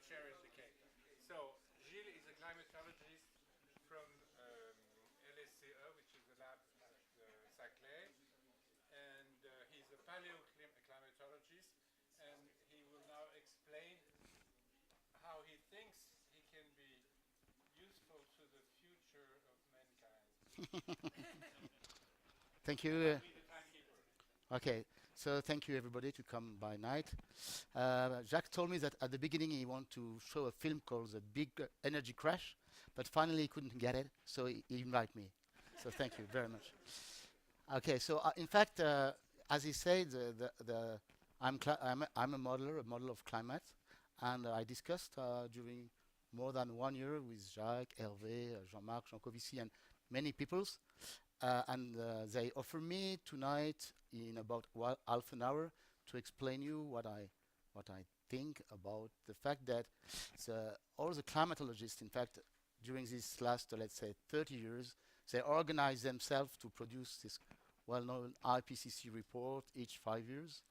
cherry on the cake. So Gilles is a climatologist from LSCE, which is the lab at Saclay, and he's a paleoclimatologist, and he will now explain how he thinks he can be useful to the future of mankind. Thank And you. I'll be the timekeeper. Okay, so thank you everybody to come by night. Jacques told me that at the beginning he wanted to show a film called The Big Energy Crash, but finally he couldn't get it, so he invited me. So thank you very much. Okay, so in fact, as he said, I'm a modeler, a model of climate, and I discussed during more than 1 year with Jacques, Hervé, Jean-Marc, Jean Covici, and many peoples. And they offer me tonight in about half an hour to explain you what I think about the fact that all the climatologists, in fact, during these last let's say 30 years, they organize themselves to produce this well-known IPCC report each 5 years.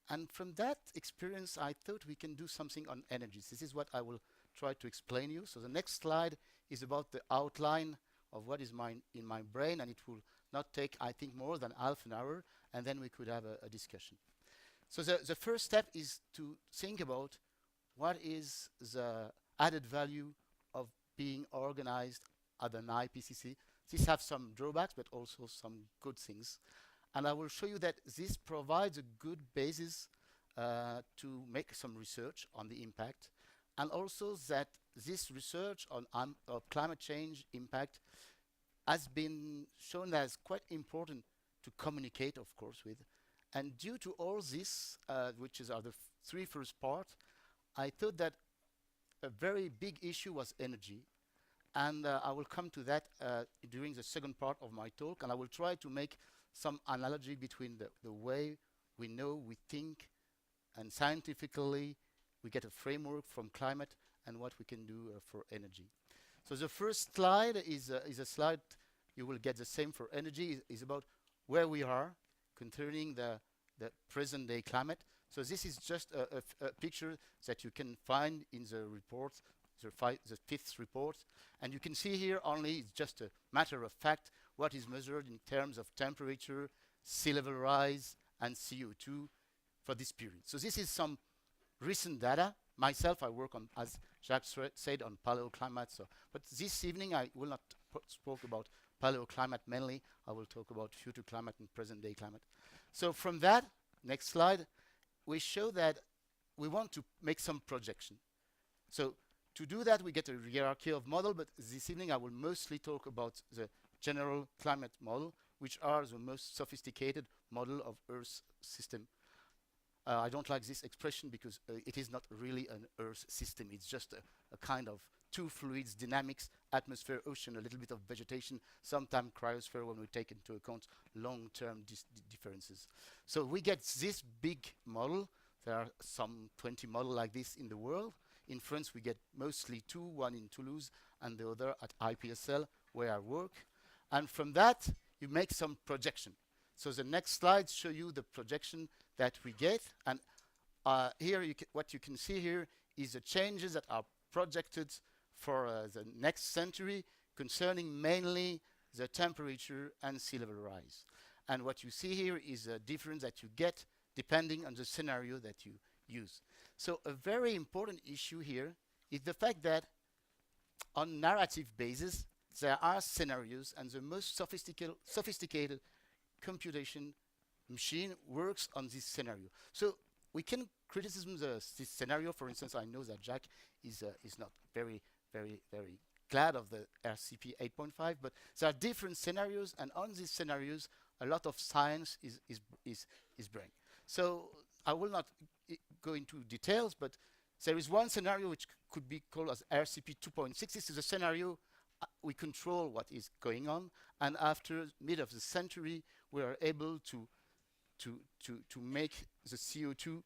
And from that experience, I thought we can do something on energies. This is what I will try to explain you. So the next slide is about the outline of what is in my brain, and it will not take, I think, more than half an hour, and then we could have a discussion. So the first step is to think about what is the added value of being organized at an IPCC. These have some drawbacks, but also some good things. And I will show you that this provides a good basis to make some research on the impact, and also that this research on climate change impact has been shown as quite important to communicate, of course, with. And due to all this, which are the three first parts, I thought that a very big issue was energy. And I will come to that during the second part of my talk, and I will try to make some analogy between the way we know, we think, and scientifically we get a framework from climate and what we can do for energy. So the first slide is a slide, you will get the same for energy, is about where we are concerning the present day climate. So this is just a picture that you can find in the report, the fifth report. And you can see here only, it's just a matter of fact, what is measured in terms of temperature, sea level rise, and CO2 for this period. So this is some recent data. Myself, I work on, as Jacques said, on paleoclimate. So, but this evening I will not spoke about paleoclimate mainly. I will talk about future climate and present day climate. So from that, next slide, we show that we want to make some projection. So to do that, we get a hierarchy of model, but this evening I will mostly talk about the general climate model, which are the most sophisticated model of Earth system. I don't like this expression because it is not really an Earth system. It's just a kind of two fluids, dynamics, atmosphere, ocean, a little bit of vegetation, sometimes cryosphere when we take into account long-term differences. So we get this big model. There are some 20 models like this in the world. In France, we get mostly two, one in Toulouse and the other at IPSL, where I work. And from that, you make some projection. So the next slides show you the projection that we get. And here, what you can see here is the changes that are projected for the next century concerning mainly the temperature and sea level rise. And what you see here is a difference that you get depending on the scenario that you use. So a very important issue here is the fact that on narrative basis, there are scenarios, and the most sophisticated computation machine works on this scenario. So we can criticize this scenario. For instance, I know that Jacques is not very glad of the RCP 8.5, but there are different scenarios, and on these scenarios, a lot of science is bring. So I will not go into details, but there is one scenario which could be called as RCP 2.6. This is a scenario we control what is going on, and after mid of the century, we are able to make the CO2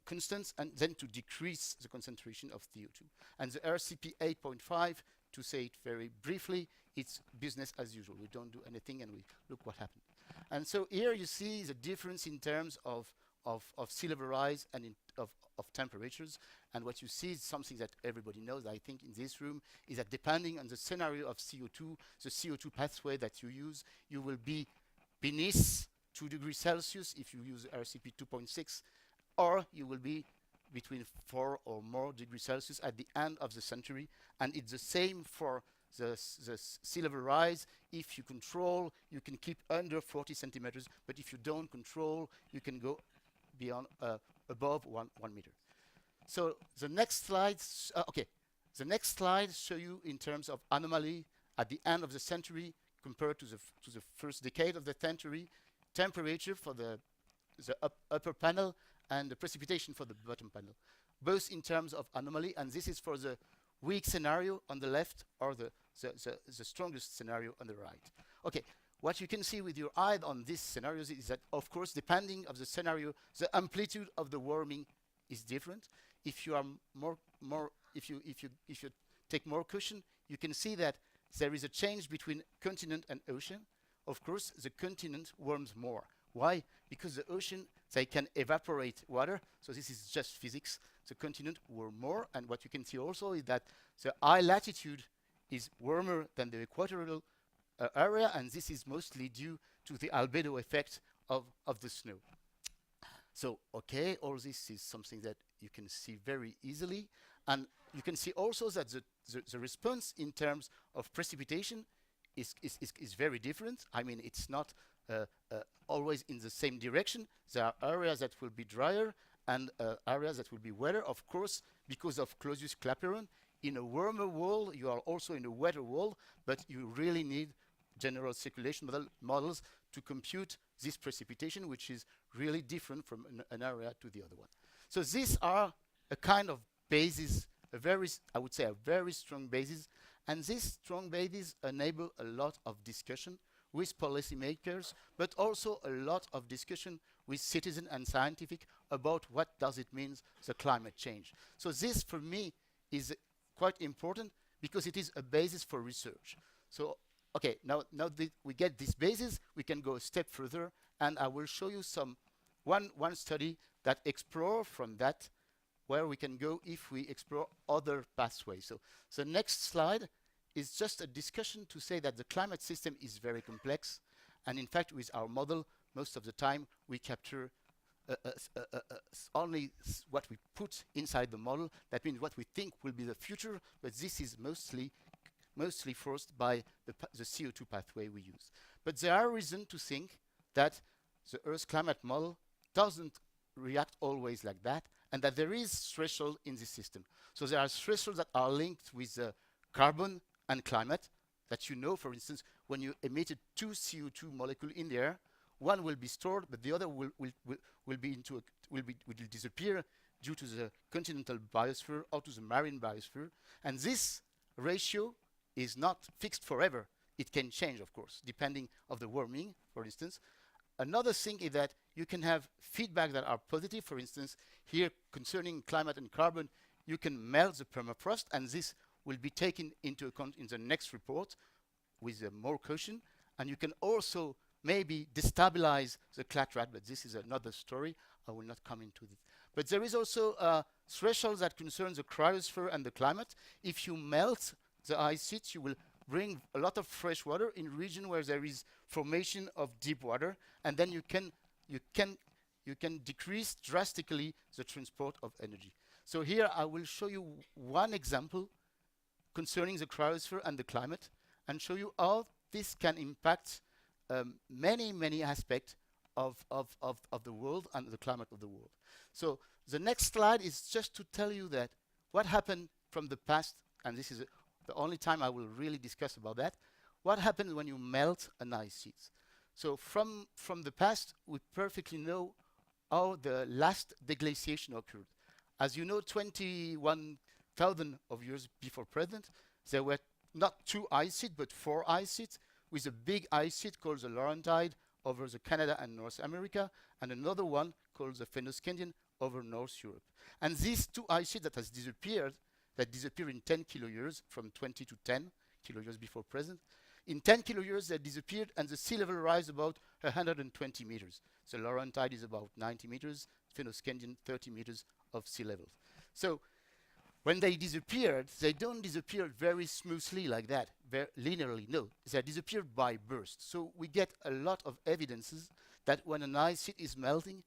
constant and then to decrease the concentration of CO2. And the RCP 8.5, to say it very briefly, it's business as usual. We don't do anything and we look what happened. And so here you see the difference in terms of of sea level rise and of temperatures. And what you see is something that everybody knows, I think, in this room, is that depending on the scenario of CO2, the CO2 pathway that you use, you will be beneath 2 degrees Celsius if you use RCP 2.6, or you will be between 4 or more degrees Celsius at the end of the century. And it's the same for the sea level rise. If you control, you can keep under 40 centimeters, but if you don't control, you can go beyond above 1 meter. So the next slides, the next slides show you in terms of anomaly at the end of the century compared to the first decade of the century, temperature for the upper panel and the precipitation for the bottom panel, both in terms of anomaly, and this is for the weak scenario on the left or the strongest scenario on the right. Okay, what you can see with your eye on these scenarios is that, of course, depending of the scenario, the amplitude of the warming is different. If you are if you take more caution, you can see that there is a change between continent and ocean. Of course, the continent warms more. Why? Because the ocean, they can evaporate water, so this is just physics. The continent warm more, and what you can see also is that the high latitude is warmer than the equatorial area, and this is mostly due to the albedo effect of the snow. So, okay, all this is something that you can see very easily, and you can see also that the response in terms of precipitation is very different. I mean, it's not always in the same direction. There are areas that will be drier and areas that will be wetter, of course, because of Clausius-Clapeyron. In a warmer world, you are also in a wetter world, but you really need general circulation models to compute this precipitation, which is really different from an area to the other one. So these are a kind of basis, I would say a very strong basis, and these strong bases enable a lot of discussion with policymakers, but also a lot of discussion with citizens and scientific about what does it mean, the climate change. So this, for me, is quite important because it is a basis for research. So, okay, now that we get this basis, we can go a step further, and I will show you one study that explore from that where we can go if we explore other pathways. So the next slide is just a discussion to say that the climate system is very complex, and in fact with our model most of the time we capture only what we put inside the model. That means what we think will be the future, but this is mostly forced by the CO2 pathway we use. But there are reasons to think that the Earth climate model doesn't react always like that, and that there is threshold in the system. So there are thresholds that are linked with carbon and climate, that you know, for instance, when you emitted 2 CO2 molecules in the air, one will be stored, but the other will disappear due to the continental biosphere or to the marine biosphere. And this ratio is not fixed forever. It can change, of course, depending of the warming, for instance. Another thing is that you can have feedback that are positive. For instance, here concerning climate and carbon, you can melt the permafrost, and this will be taken into account in the next report with more caution. And you can also maybe destabilize the clatrat, but this is another story. I will not come into this. But there is also thresholds that concern the cryosphere and the climate. If you melt the ice sheets, you will bring a lot of fresh water in region where there is formation of deep water, and then you can decrease drastically the transport of energy. So here I will show you one example concerning the cryosphere and the climate, and show you how this can impact many aspects of the world and the climate of the world. So the next slide is just to tell you that what happened from the past, and this is the only time I will really discuss about that, what happens when you melt an ice sheet. So from the past, we perfectly know how the last deglaciation occurred. As you know, 21,000 of years before present, there were not 2 ice sheets, but 4 ice sheets, with a big ice sheet called the Laurentide over the Canada and North America, and another one called the Fennoscandian over North Europe. And these 2 ice sheets that disappeared in 10 kiloyears, from 20 to 10 kiloyears before present. In 10 kiloyears, they disappeared, and the sea level rise about 120 meters. So Laurentide is about 90 meters, Fennoscandian 30 meters of sea level. So when they disappeared, they don't disappear very smoothly like that, very linearly. No, they disappeared by burst. So we get a lot of evidences that when an ice sheet is melting,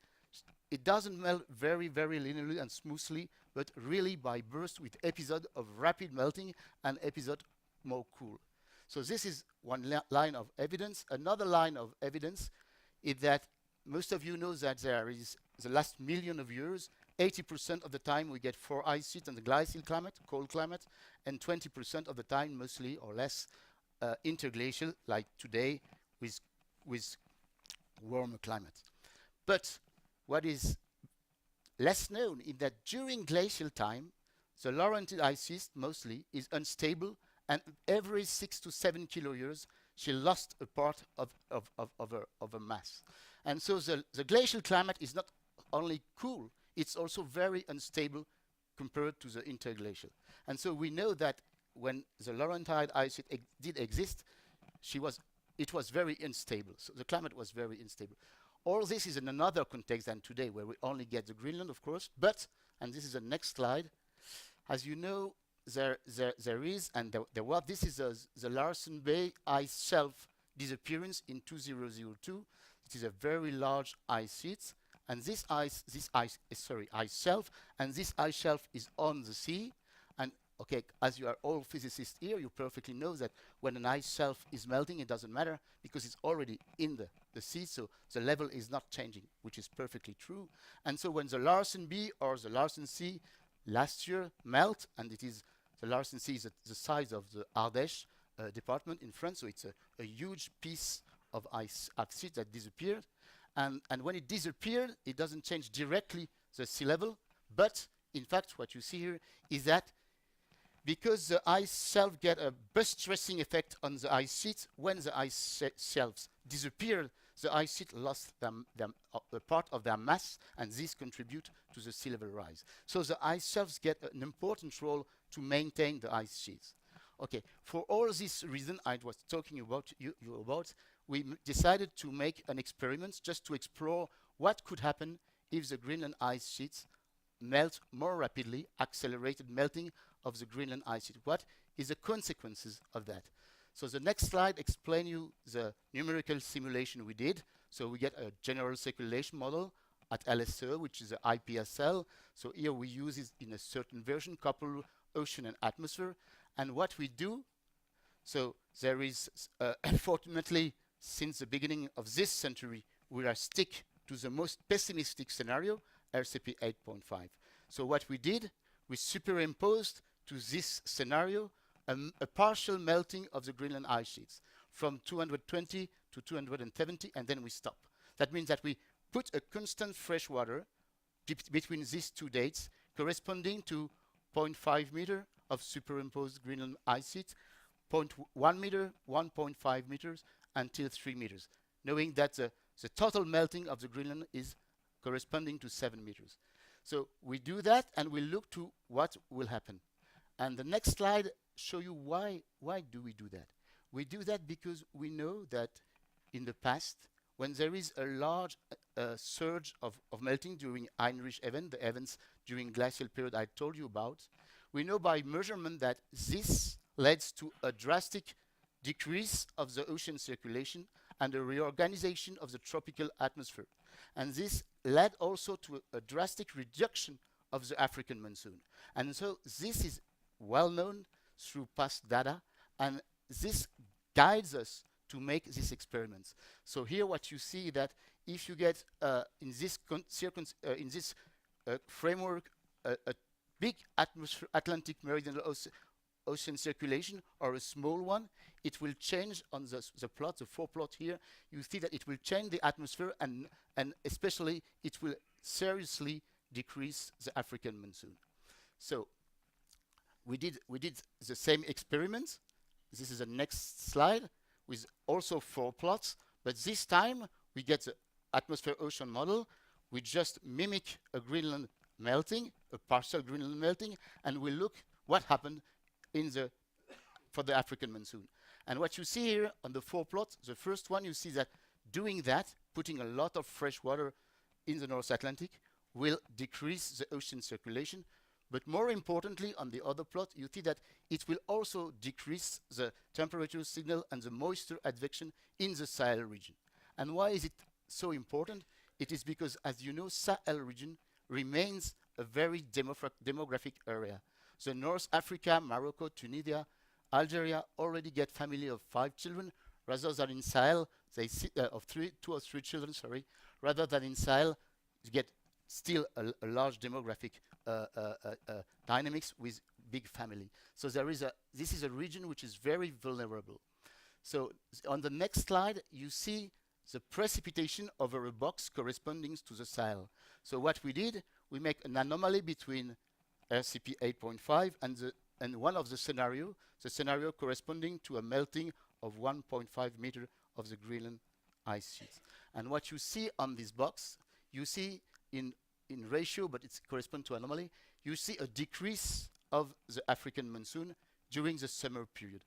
it doesn't melt very, very linearly and smoothly, but really by burst with episode of rapid melting and episode more cool. So this is one line of evidence. Another line of evidence is that most of you know that there is the last million of years, 80% of the time we get 4 ice sheets in the glacial climate, cold climate, and 20% of the time, mostly or less, interglacial, like today, with warmer climates. But what is less known is that during glacial time, the Laurentide ice sheet mostly is unstable, and every 6 to 7 kilo years, she lost a part of her mass. And so the glacial climate is not only cool, it's also very unstable compared to the interglacial. And so we know that when the Laurentide ice sheet did exist, it was very unstable. So the climate was very unstable. All this is in another context than today, where we only get the Greenland, of course. But, and this is the next slide, as you know, there is, and there was, this is the Larsen Bay ice shelf disappearance in 2002. It is a very large ice sheet, and this ice shelf, and this ice shelf is on the sea. And okay, as you are all physicists here, you perfectly know that when an ice shelf is melting, it doesn't matter because it's already in the sea, so the level is not changing, which is perfectly true. And so when the Larsen B or the Larsen C last year melt, and it is the Larsen Sea is the size of the Ardèche department in France, so it's a huge piece of ice sheet that disappeared. And when it disappeared, it doesn't change directly the sea level, but in fact, what you see here is that because the ice shelf get a bus stressing effect on the ice sheet, when the ice shelves disappeared, the ice sheet lost a part of their mass, and this contribute to the sea level rise. So the ice shelves get an important role to maintain the ice sheets. Okay, for all this reason I was talking about you about, we decided to make an experiment just to explore what could happen if the Greenland ice sheets melt more rapidly, accelerated melting of the Greenland ice sheet. What is the consequences of that? So the next slide explains you the numerical simulation we did. So we get a general circulation model at LSE, which is the IPSL. So here we use it in a certain version, couple ocean and atmosphere. And what we do, so there is, unfortunately, since the beginning of this century, we are stick to the most pessimistic scenario, RCP 8.5. So what we did, we superimposed to this scenario a partial melting of the Greenland ice sheets from 220 to 270, and then we stop. That means that we put a constant fresh water between these two dates, corresponding to 0.5 meter of superimposed Greenland ice sheet, 0.1 meter, 1.5 meters, until 3 meters, knowing that the total melting of the Greenland is corresponding to 7 meters. So we do that, and we look to what will happen. And the next slide show you why do we do that. We do that because we know that in the past, when there is a large surge of melting during Heinrich event, the events during glacial period I told you about, we know by measurement that this leads to a drastic decrease of the ocean circulation and a reorganization of the tropical atmosphere. And this led also to a drastic reduction of the African monsoon. And so this is well known through past data, and this guides us to make these experiments. So here what you see that if you get in this framework a big Atlantic meridional ocean circulation or a small one, it will change on the plot, the 4 plot here. You see that it will change the atmosphere, and especially it will seriously decrease the African monsoon. So we did the same experiment. This is the next slide with also 4 plots, but this time we get the atmosphere ocean model. We just mimic a Greenland melting, a partial Greenland melting, and we look what happened for the African monsoon. And what you see here on the 4 plots, the first one you see that doing that, putting a lot of fresh water in the North Atlantic, will decrease the ocean circulation. But more importantly, on the other plot, you see that it will also decrease the temperature signal and the moisture advection in the Sahel region. And why is it so important? It is because, as you know, Sahel region remains a very demographic area. So North Africa, Morocco, Tunisia, Algeria already get family of 5 children, rather than in Sahel, they of 2 or 3 children, sorry, rather than in Sahel, you get still a large demographic dynamics with big family. So this is a region which is very vulnerable. So on the next slide, you see the precipitation over a box corresponding to the Sahel. So what we did, we make an anomaly between RCP 8.5 and one of the scenario corresponding to a melting of 1.5 meter of the Greenland ice sheet. And what you see on this box, you see in ratio, but it's correspond to anomaly, you see a decrease of the African monsoon during the summer period.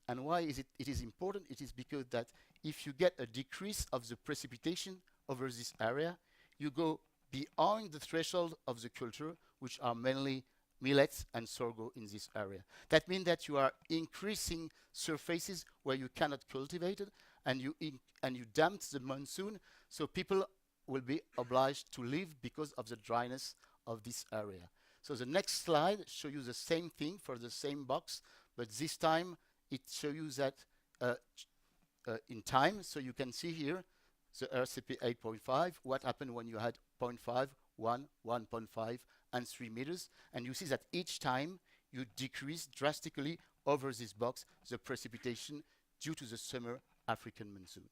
And why is it is important? It is because that if you get a decrease of the precipitation over this area, you go beyond the threshold of the culture, which are mainly millets and sorghum in this area. That means that you are increasing surfaces where you cannot cultivate it, and you damp the monsoon, so people will be obliged to leave because of the dryness of this area. So the next slide shows you the same thing for the same box, but this time it shows you that in time. So you can see here the RCP 8.5, what happened when you had 0.5, 1, 1.5, and 3 meters. And you see that each time you decrease drastically over this box the precipitation due to the summer African monsoon.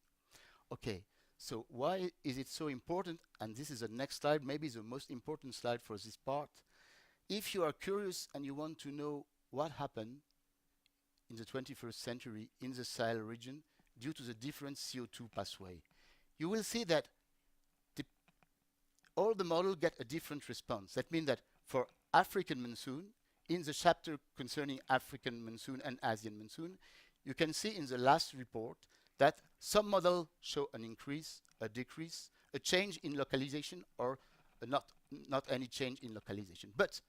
Okay, so why is it so important? And this is the next slide, maybe the most important slide for this part. If you are curious and you want to know what happened in the 21st century in the Sahel region due to the different CO2 pathway, you will see that all the models get a different response. That means that for African monsoon, in the chapter concerning African monsoon and Asian monsoon, you can see in the last report that some models show an increase, a decrease, a change in localization, or not any change in localization. But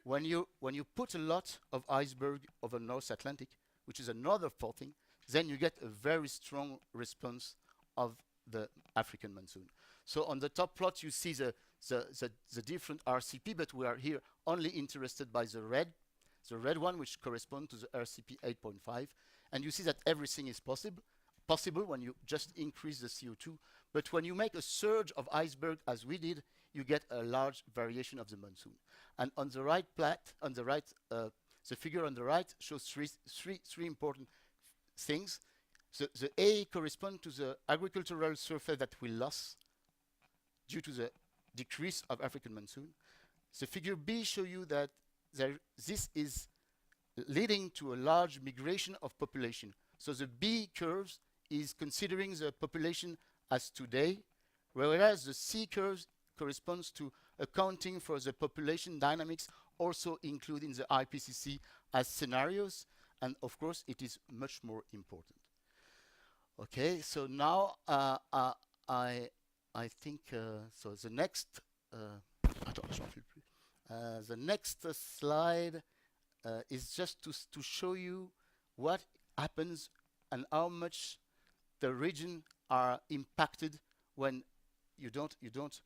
when you put a lot of iceberg over North Atlantic, which is another thing, then you get a very strong response of the African monsoon. So on the top plot, you see the different RCP, but we are here only interested by the red one, which corresponds to the RCP 8.5. And you see that everything is possible when you just increase the CO2. But when you make a surge of iceberg, as we did, you get a large variation of the monsoon. And on the right plot, the figure on the right shows three important things. The A corresponds to the agricultural surface that we lost due to the decrease of African monsoon. The figure B shows you that this is leading to a large migration of population. So the B curves is considering the population as today, whereas the C curves corresponds to accounting for the population dynamics, also including the IPCC as scenarios, and of course it is much more important. Okay, so now I think so. The next the next slide is just to show you what happens and how much the region are impacted when you don't.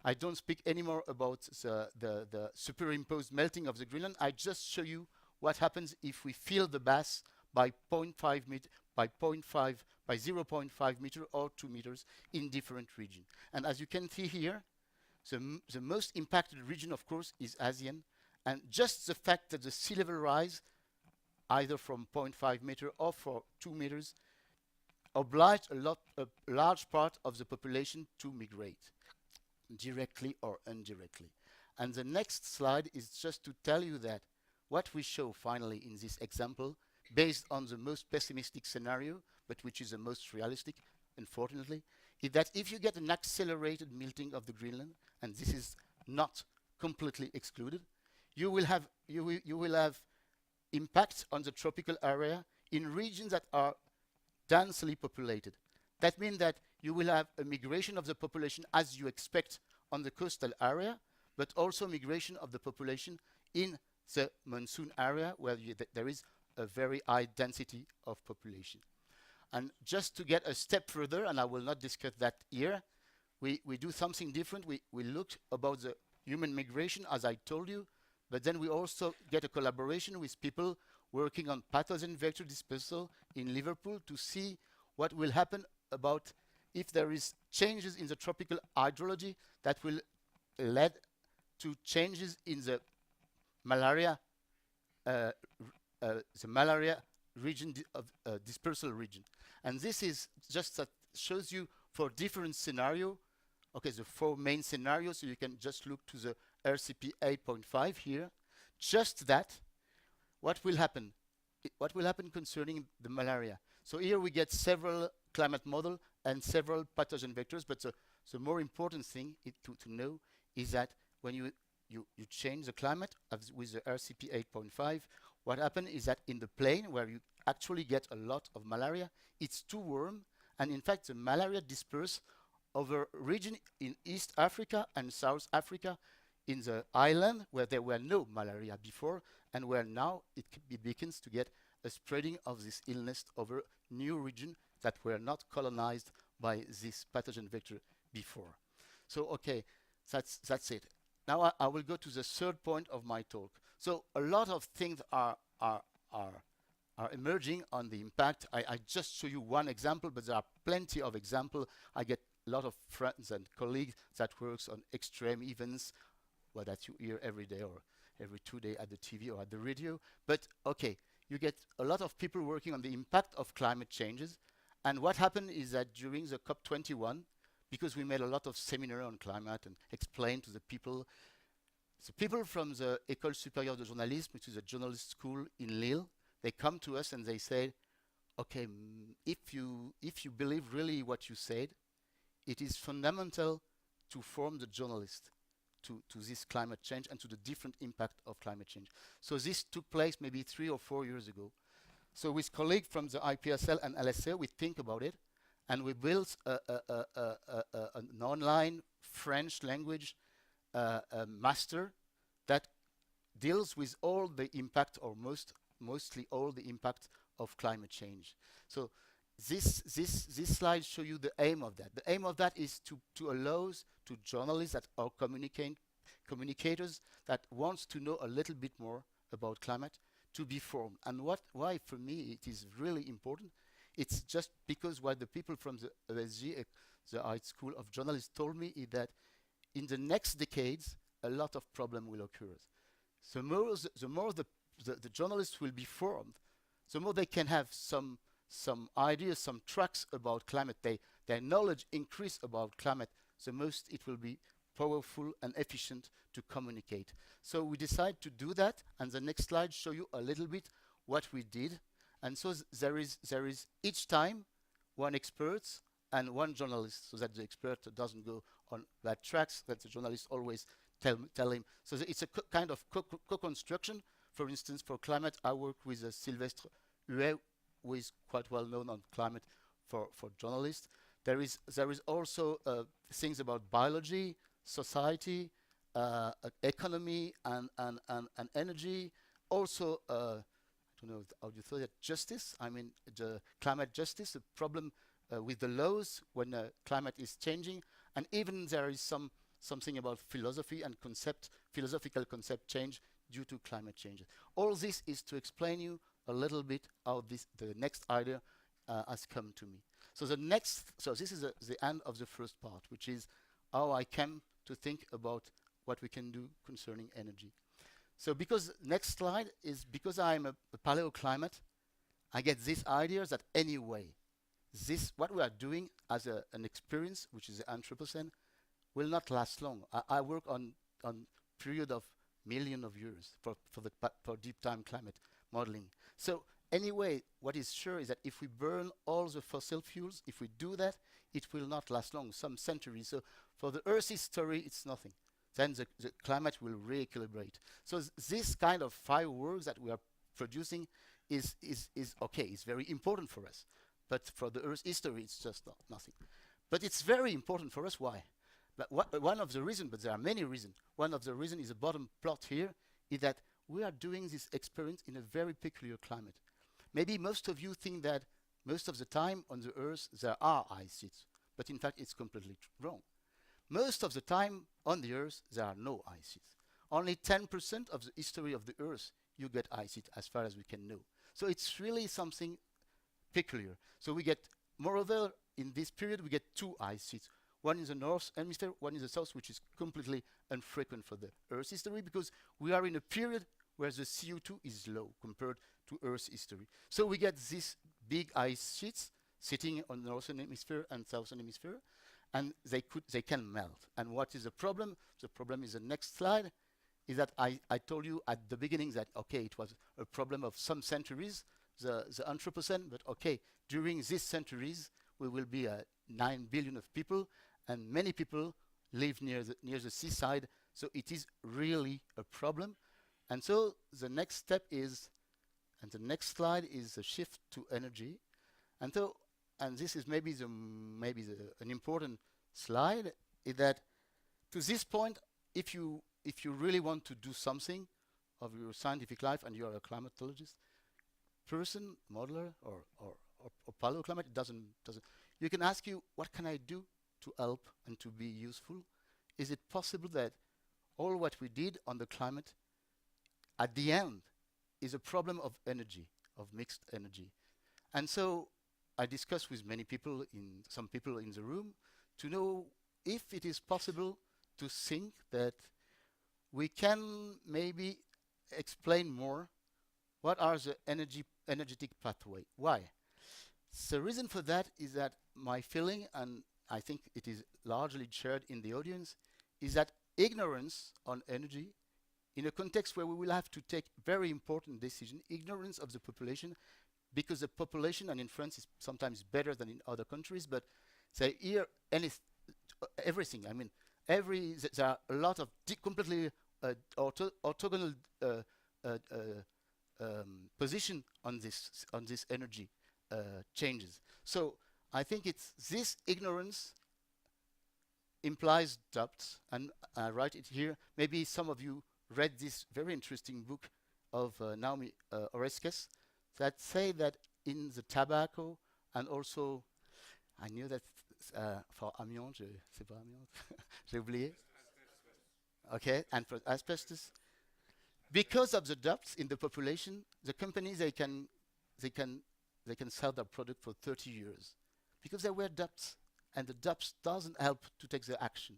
I don't speak anymore about the superimposed melting of the Greenland. I just show you what happens if we fill the bass by 0.5 meter, by 0.5 meter or 2 meters in different regions. And as you can see here, the most impacted region, of course, is ASEAN. And just the fact that the sea level rise, either from 0.5 meter or for 2 meters, obliged a large part of the population to migrate, directly or indirectly. And the next slide is just to tell you that what we show finally in this example, based on the most pessimistic scenario, but which is the most realistic, unfortunately, is that if you get an accelerated melting of the Greenland, and this is not completely excluded, you will have impacts on the tropical area in regions that are densely populated. That means that you will have a migration of the population as you expect on the coastal area, but also migration of the population in the monsoon area where there is a very high density of population. And just to get a step further, and I will not discuss that here, we do something different. We looked about the human migration, as I told you, but then we also get a collaboration with people working on pathogen vector dispersal in Liverpool to see what will happen about if there is changes in the tropical hydrology that will lead to changes in the malaria region of dispersal region. And this is just that shows you for different scenario. Okay, the 4 main scenarios, so you can just look to the RCP 8.5 here. Just that, what will happen? What will happen concerning the malaria? So here we get several climate model and several pathogen vectors, but the more important thing to know is that when you change the climate with the RCP 8.5, what happens is that in the plain where you actually get a lot of malaria, it's too warm, and in fact the malaria disperses over region in East Africa and South Africa in the island where there were no malaria before, and where now it begins to get a spreading of this illness over new regions that were not colonized by this pathogen vector before. So okay, that's it. Now I will go to the third point of my talk. So a lot of things are emerging on the impact. I just show you one example, but there are plenty of examples. I get a lot of friends and colleagues that works on extreme events, well, that you hear every day or every 2 days at the TV or at the radio. But okay, you get a lot of people working on the impact of climate changes. And what happened is that during the COP21, because we made a lot of seminar on climate and explained to the people from the École Supérieure de Journalisme, which is a journalist school in Lille, they come to us and they say, okay, if you believe really what you said, it is fundamental to form the journalist to this climate change and to the different impact of climate change. So this took place maybe 3 or 4 years ago. So with colleagues from the IPSL and LSA, we think about it, and we built an online French language master that deals with all the impact, or mostly all the impact of climate change. So this slide shows you the aim of that. The aim of that is to allow to journalists that are communicators that wants to know a little bit more about climate to be formed. And why for me it is really important, it's just because what the people from the ESG, the High School of Journalists, told me is that in the next decades a lot of problem will occur. The more the journalists will be formed, the more they can have some ideas, some tracks about climate, their knowledge increase about climate, the most it will be powerful and efficient to communicate. So we decide to do that, and the next slide show you a little bit what we did. And so there is each time one expert and one journalist, so that the expert doesn't go on bad tracks, that the journalist always tell him. So it's a kind of co-construction. For instance, for climate, I work with Sylvestre Huet, who is quite well known on climate for journalists. There is also things about biology, society, economy, and energy. Also, I don't know how you thought that justice. I mean, the climate justice, the problem with the laws when climate is changing, and even there is something about philosophy and philosophical concept change due to climate change. All this is to explain you a little bit how the next idea has come to me. So this is the end of the first part, which is how I came to think about what we can do concerning energy. So because next slide is because I'm a paleoclimate, I get this idea that anyway, what we are doing as an experience, which is the Anthropocene, will not last long. I work on period of millions of years for deep time climate modeling. So anyway, what is sure is that if we burn all the fossil fuels, if we do that, it will not last long, some centuries. So for the Earth's story, it's nothing. Then the climate will re-equilibrate. So this kind of fireworks that we are producing is okay, it's very important for us. But for the Earth's history, it's just nothing. But it's very important for us. Why? But one of the reasons, but there are many reasons. One of the reasons is the bottom plot here, is that we are doing this experiment in a very peculiar climate. Maybe most of you think that most of the time on the Earth there are ice sheets, but in fact it's completely wrong. Most of the time on the Earth there are no ice sheets. Only 10% of the history of the Earth you get ice sheet as far as we can know. So it's really something peculiar. So we get, moreover, in this period we get two ice sheets. One in the north hemisphere, one in the south, which is completely infrequent for the Earth history because we are in a period where the CO2 is low compared to Earth history. So we get these big ice sheets sitting on the northern hemisphere and southern hemisphere, and they can melt. And what is the problem? The problem is the next slide, is that I told you at the beginning that, okay, it was a problem of some centuries, the Anthropocene, but okay, during these centuries, we will be 9 billion of people, and many people live near the seaside, so it is really a problem. And so the next step is, and the next slide is a shift to energy. And so, and this is maybe an important slide, is that to this point, if you really want to do something of your scientific life and you are a climatologist, person, modeler, or paleoclimate, doesn't. You can ask you, what can I do to help and to be useful? Is it possible that all what we did on the climate at the end is a problem of energy, of mixed energy? And so I discussed with some people in the room to know if it is possible to think that we can maybe explain more what are the energetic pathway. Why? The reason for that is that my feeling, and I think it is largely shared in the audience, is that ignorance on energy, in a context where we will have to take very important decisions, ignorance of the population, because the population, and in France is sometimes better than in other countries, but they hear everything. I mean, there are a lot of completely orthogonal position on this energy changes. So I think it's this ignorance implies doubts, and I write it here. Maybe some of you read this very interesting book of Naomi Oreskes that say that in the tobacco, and also, I knew that for amiante, c'est pas amiante, j'ai oublié. Okay, and for asbestos, because of the doubts in the population, the companies they can sell their product for 30 years because there were doubts, and the doubts doesn't help to take the action.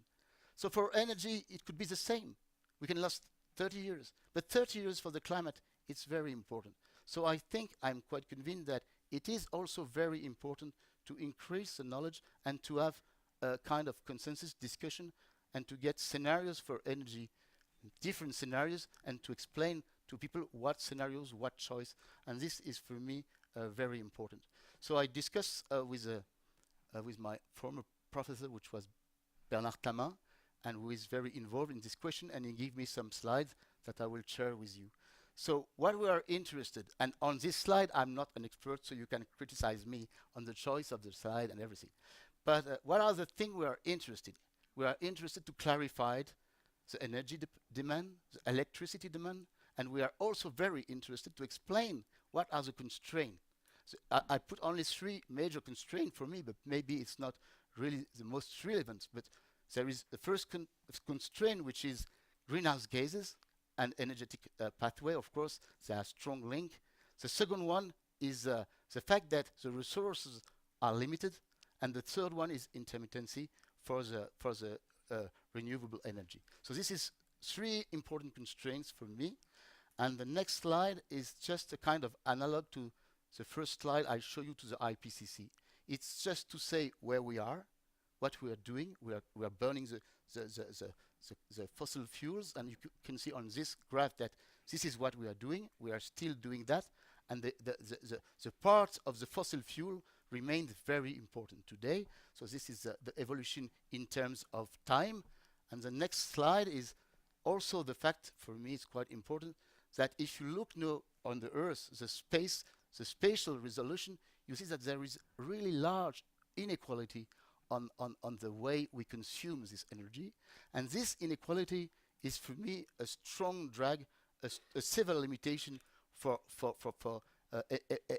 So for energy, it could be the same. We can last 30 years, but 30 years for the climate, it's very important. So I think I'm quite convinced that it is also very important to increase the knowledge and to have a kind of consensus discussion and to get scenarios for energy, different scenarios, and to explain to people what scenarios, what choice, and this is for me very important. So I discussed with my former professor, which was Bernard Tamin, and who is very involved in this question, and he gave me some slides that I will share with you. So what we are interested, and on this slide I'm not an expert, so you can criticize me on the choice of the slide and everything. But what are the things we are interested in? We are interested to clarify the energy demand, the electricity demand, and we are also very interested to explain what are the constraints. So I put only 3 major constraints for me, but maybe it's not really the most relevant. But there is the first constraint, which is greenhouse gases and energetic pathway. Of course, they are strong link. The second one is the fact that the resources are limited, and the third one is intermittency for the renewable energy. So this is 3 important constraints for me. And the next slide is just a kind of analog to the first slide I show you to the IPCC. It's just to say where we are, what we are doing. We are burning the fossil fuels, and you can see on this graph that this is what we are doing. We are still doing that, and the part of the fossil fuel remains very important today. So this is the evolution in terms of time. And the next slide is also the fact, for me it's quite important, that if you look now on the Earth, the spatial resolution, you see that there is really large inequality on the way we consume this energy. And this inequality is for me a strong drag, a severe limitation for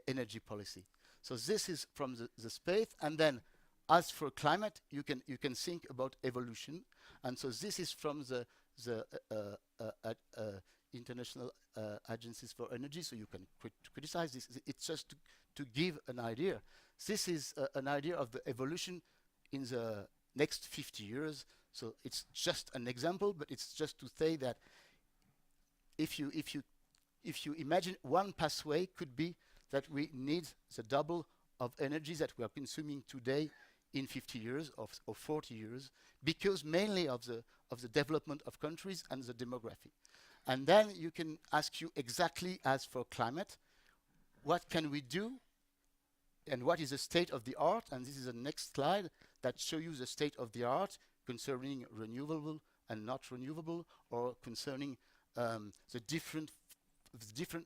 energy policy. So this is from the space, and then as for climate, you can think about evolution, and so this is from the international agencies for energy. So you can criticize this. It's just to give an idea. This is an idea of the evolution in the next 50 years. So it's just an example, but it's just to say that if you imagine one pathway could be that we need the double of energy that we are consuming today in 50 years or 40 years, because mainly of the development of countries and the demography. And then you can ask you exactly as for climate, what can we do and what is the state of the art? And this is the next slide that shows you the state of the art concerning renewable and not renewable, or concerning the different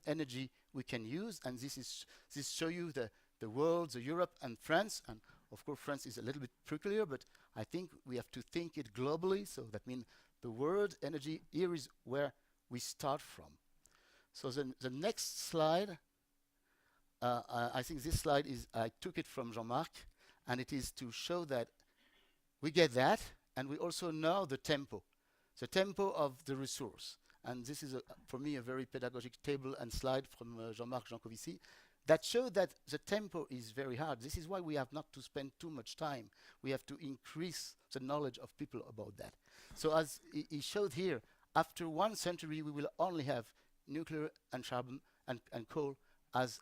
energy we can use. And this show you the world, the Europe and France. And of course France is a little bit peculiar, but I think we have to think it globally. So that means the world energy here is where we start from. So the next slide, I think this slide is, I took it from Jean-Marc, and it is to show that we get that, and we also know the tempo of the resource. And this is, for me, a very pedagogic table and slide from Jean-Marc Jancovici that show that the tempo is very hard. This is why we have not to spend too much time. We have to increase the knowledge of people about that. So as he showed here, after 1 century, we will only have nuclear and carbon and coal as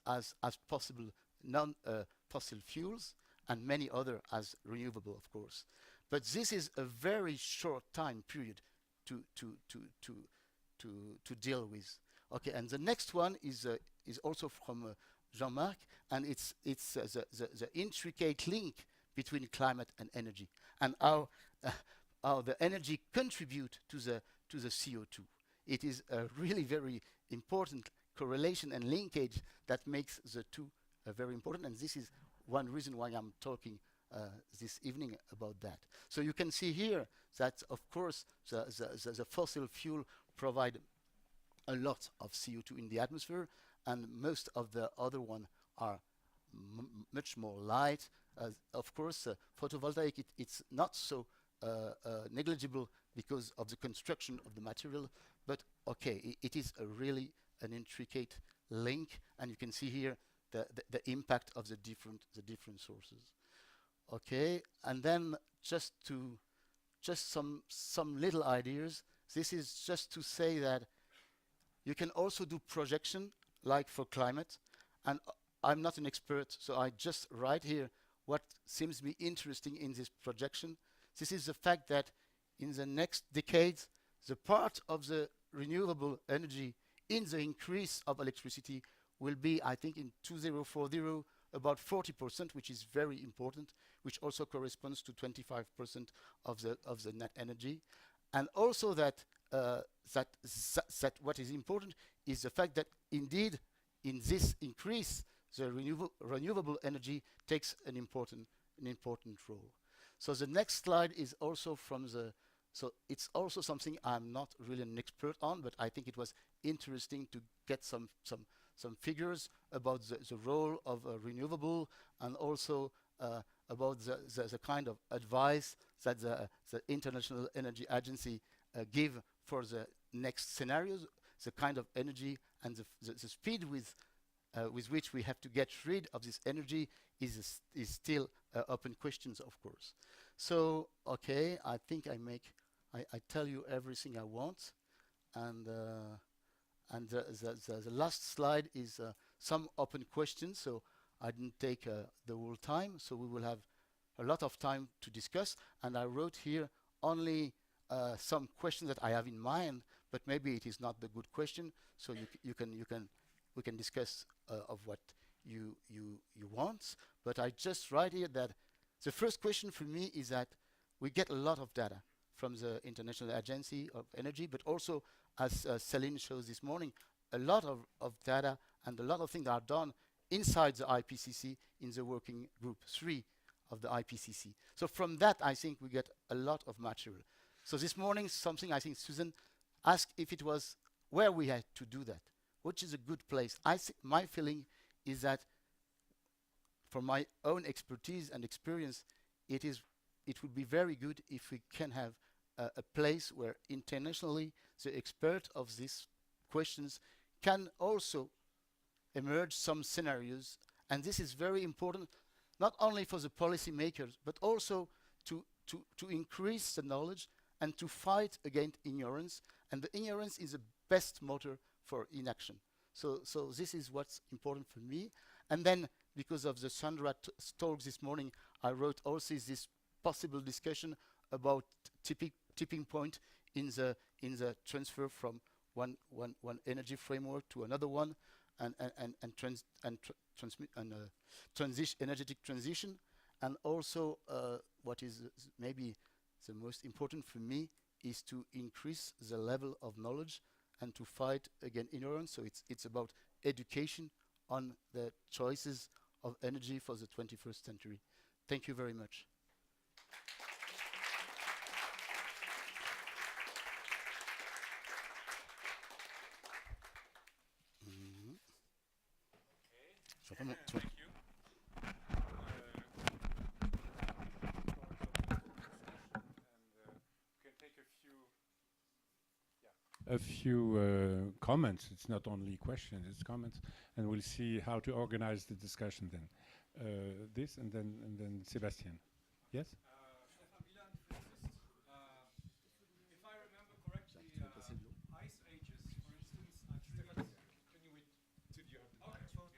possible non-fossil fuels, and many other as renewable, of course. But this is a very short time period to deal with. Okay, and the next one is also from Jean-Marc, and it's the intricate link between climate and energy, and how the energy contribute to the CO2. It is a really very important correlation and linkage that makes the two very important, and this is one reason why I'm talking this evening about that. So you can see here that, of course, the fossil fuel provide a lot of CO2 in the atmosphere, and most of the other one are much more light. Of course, photovoltaic, it's not so negligible because of the construction of the material, but okay, it is really an intricate link, and you can see here the impact of the different sources. Okay, and then just some little ideas. This is just to say that you can also do projection, like for climate, and I'm not an expert, so I just write here what seems to be interesting in this projection. This is the fact that in the next decades, the part of the renewable energy in the increase of electricity will be, I think, in 2040, about 40%, which is very important, which also corresponds to 25% of the net energy. And also that what is important is the fact that indeed in this increase, the renewable energy takes an important role. So the next slide is also from so it's also something I'm not really an expert on, but I think it was interesting to get some figures about the role of renewable, and also about the kind of advice that the International Energy Agency give for the next scenarios, the kind of energy and the speed with which we have to get rid of this energy is still open questions, of course. So, okay, I think I tell you everything I want, and the last slide is some open questions. So I didn't take the whole time, so we will have a lot of time to discuss. And I wrote here only some questions that I have in mind, but maybe it is not the good question. So we can discuss of what you want. But I just write here that the first question for me is that we get a lot of data from the International Agency of Energy, but also, as Céline shows this morning, a lot of data and a lot of things are done inside the IPCC in the working group 3 of the IPCC. So from that, I think we get a lot of material. So this morning, something I think Susan asked if it was where we had to do that, which is a good place. My feeling is that from my own expertise and experience, it would be very good if we can have a place where internationally the expert of these questions can also emerge some scenarios. And this is very important, not only for the policymakers, but also to increase the knowledge and to fight against ignorance. And the ignorance is the best motor for inaction. So this is what's important for me. And then, because of the Sandra talk this morning, I wrote also this possible discussion about tipping point in the transfer from one energy framework to another one, and energetic transition. And also, what is maybe the most important for me is to increase the level of knowledge and to fight against ignorance. So it's about education on the choices of energy for the 21st century. Thank you very much. Okay. Thank you. A few comments. It's not only questions, it's comments, and we'll see how to organize the discussion then. This and then Sebastian. Yes? Stefan Wieland, physicist. If I remember correctly, ice ages, for instance, are triggered. Can you wait till you have the microphone?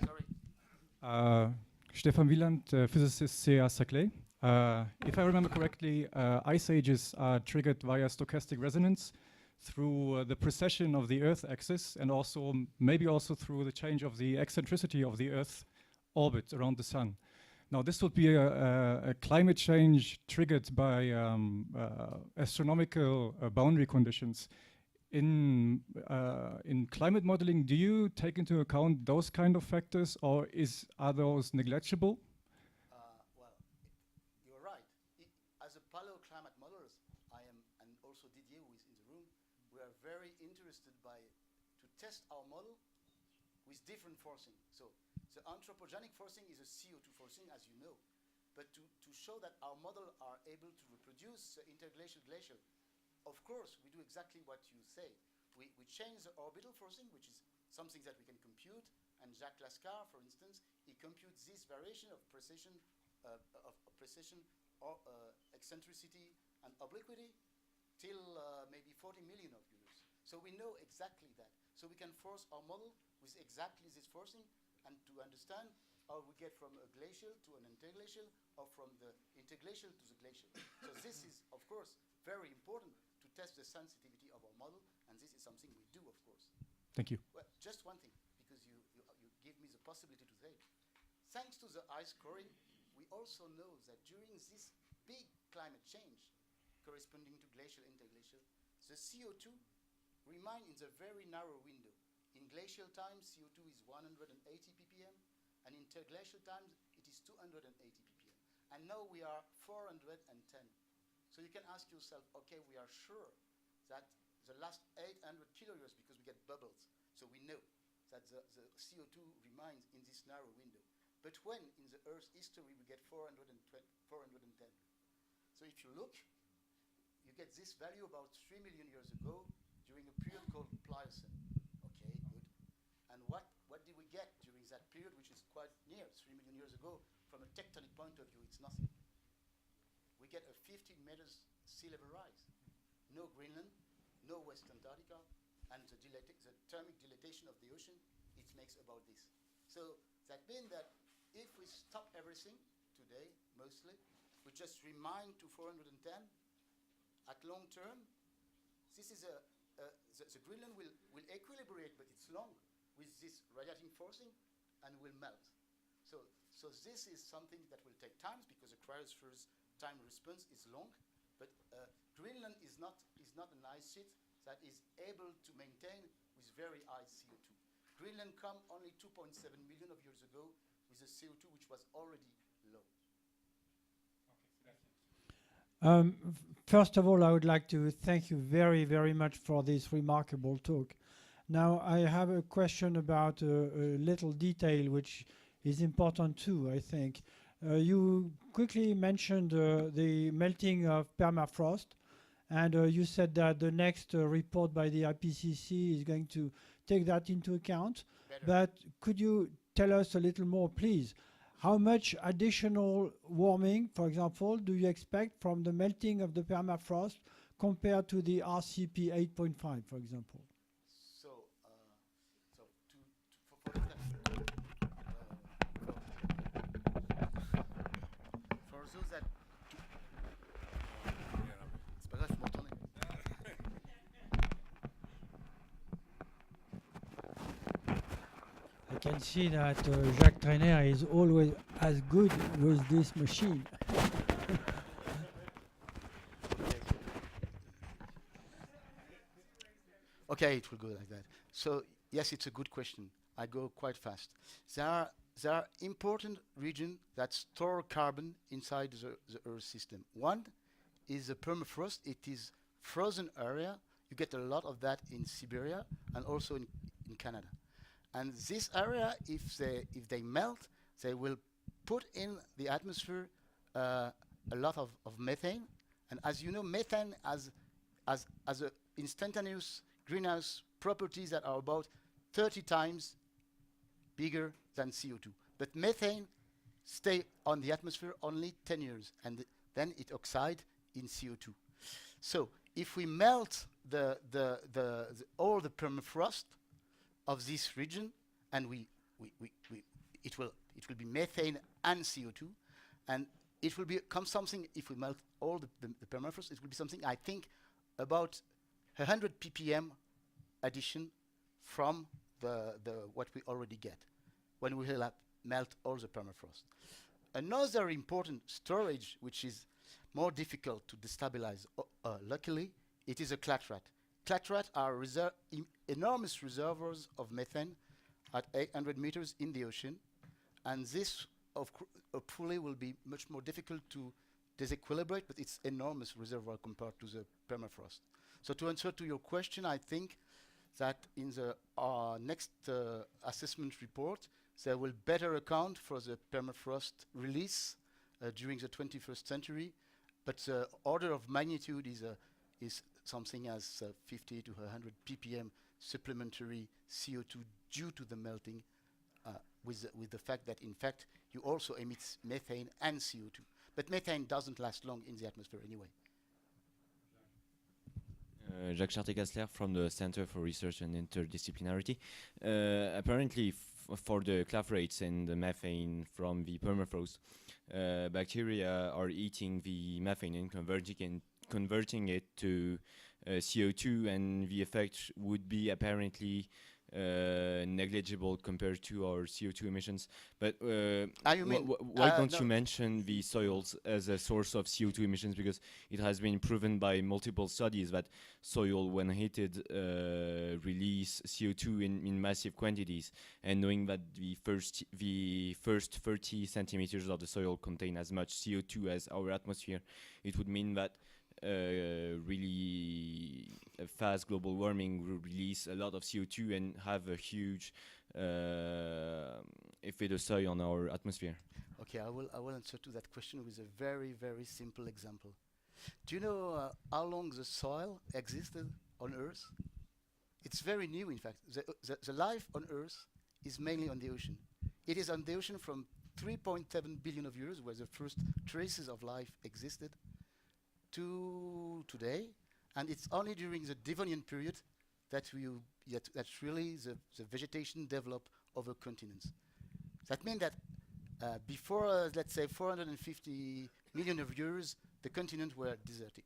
Sorry. Stefan Wieland, physicist, CA Saclay. If I remember correctly, ice ages are triggered via stochastic resonance through the precession of the Earth axis, and also maybe also through the change of the eccentricity of the Earth orbit around the Sun. Now, this would be a climate change triggered by astronomical boundary conditions. In climate modeling, do you take into account those kind of factors, or are those negligible? As a paleoclimate modelers, I am, and also Didier, who is in the room, we are very interested to test our model with different forcing. So the anthropogenic forcing is a CO2 forcing, as you know. But to show that our model are able to reproduce the interglacial glacier, of course, we do exactly what you say. We change the orbital forcing, which is something that we can compute. And Jacques Lascar, for instance, he computes this variation of precession, eccentricity and obliquity till maybe 40 million of years. So we know exactly that. So we can force our model with exactly this forcing, and to understand how we get from a glacial to an interglacial, or from the interglacial to the glacial. So this is, of course, very important to test the sensitivity of our model, and this is something we do, of course. Thank you. Well, just one thing, because you give me the possibility to say. Thanks to the ice coring, we also know that during this big climate change corresponding to glacial interglacial, the CO2 remain in the very narrow window. In glacial times, CO2 is 180 ppm, and in interglacial times, it is 280 ppm. And now we are 410. So you can ask yourself, okay, we are sure that the last 800 kiloyears, because we get bubbles, so we know that the CO2 remains in this narrow window. But when in the Earth's history we get 410. So if you look, you get this value about 3 million years ago during a period called Pliocene. Okay, good. And what did we get during that period, which is quite near 3 million years ago? From a tectonic point of view, it's nothing. We get a 15 meters sea level rise. No Greenland, no West Antarctica, and the thermic dilatation of the ocean, it makes about this. So that means that if we stop everything today, mostly, we just remind to 410, at long term, this is the Greenland will equilibrate, but it's long, with this radiating forcing, and will melt. So this is something that will take time, because the cryosphere's time response is long, but Greenland is not an ice sheet that is able to maintain with very high CO2. Greenland come only 2.7 million of years ago with a CO2 which was already low. First of all, I would like to thank you very, very much for this remarkable talk. Now, I have a question about a little detail which is important too, I think. You quickly mentioned the melting of permafrost, and you said that the next report by the IPCC is going to take that into account. Better. But could you tell us a little more, please? How much additional warming, for example, do you expect from the melting of the permafrost compared to the RCP 8.5, for example? So, for those that c'est pas grave, faut m'entendre. I can see that Jacques Trainer is always as good with this machine. Okay, it will go like that. So yes, it's a good question. I go quite fast. There are important regions that store carbon inside the Earth system. One is the permafrost. It is frozen area. You get a lot of that in Siberia and also in Canada. And this area, if they melt, they will put in the atmosphere a lot of methane. And as you know, methane has a instantaneous greenhouse properties that are about 30 times bigger than CO2. But methane stay on the atmosphere only 10 years, and then it oxides in CO2. So if we melt all the permafrost of this region, and it will be methane and CO2, and it will become something. If we melt all the permafrost, it will be something, I think, about 100 ppm addition from what we already get when we will melt all the permafrost. Another important storage, which is more difficult to destabilize, luckily, it is a clatrat. Clatrat are enormous reservoirs of methane at 800 meters in the ocean, and this hopefully will be much more difficult to disequilibrate, but it's enormous reservoir compared to the permafrost. So to answer to your question, I think that in the next assessment report, they will better account for the permafrost release during the 21st century, but the order of magnitude is something as 50 to 100 ppm supplementary CO2 due to the melting, with the fact that in fact you also emit methane and CO2. But methane doesn't last long in the atmosphere anyway. Jacques Charté-Kastler from the Center for Research and Interdisciplinarity. Apparently, for the clathrates and the methane from the permafrost, bacteria are eating the methane and converting it to CO2, and the effect would be apparently negligible compared to our CO2 emissions. But why don't you mention the soils as a source of CO2 emissions? Because it has been proven by multiple studies that soil, when heated, release CO2 in massive quantities. And knowing that the first 30 centimeters of the soil contain as much CO2 as our atmosphere, it would mean that really fast global warming will release a lot of CO2 and have a huge effet de seuil on our atmosphere. Okay, I will answer to that question with a very, very simple example. Do you know how long the soil existed on Earth? It's very new, in fact. The life on Earth is mainly on the ocean. It is on the ocean from 3.7 billion of years, where the first traces of life existed, to today, and it's only during the Devonian period that really the vegetation developed over continents. That means that before, let's say, 450 million of years, the continents were desertic.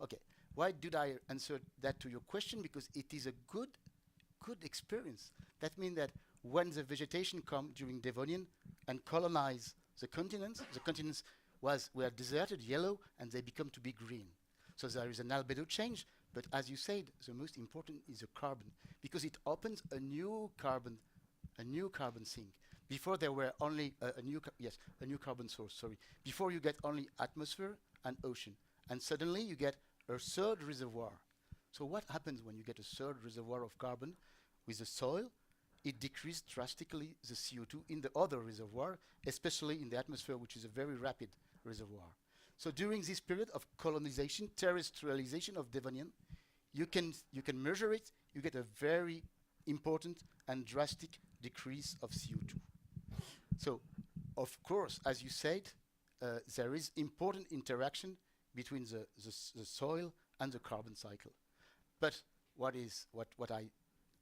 Okay, why did I answer that to your question? Because it is a good experience. That means that when the vegetation come during Devonian and colonize the continents were deserted, yellow, and they become to be green. So there is an albedo change, But as you said, the most important is the carbon, because it opens a new carbon sink. Before there were only a new carbon source. Sorry. Before you get only atmosphere and ocean, and suddenly you get a third reservoir. So what happens when you get a third reservoir of carbon with the soil? It decreased drastically the CO2 in the other reservoir, especially in the atmosphere, which is a very rapid reservoir. So during this period of colonization, terrestrialization of Devonian, you can measure it. You get a very important and drastic decrease of CO2. So, of course, as you said, there is important interaction between the soil and the carbon cycle. But what I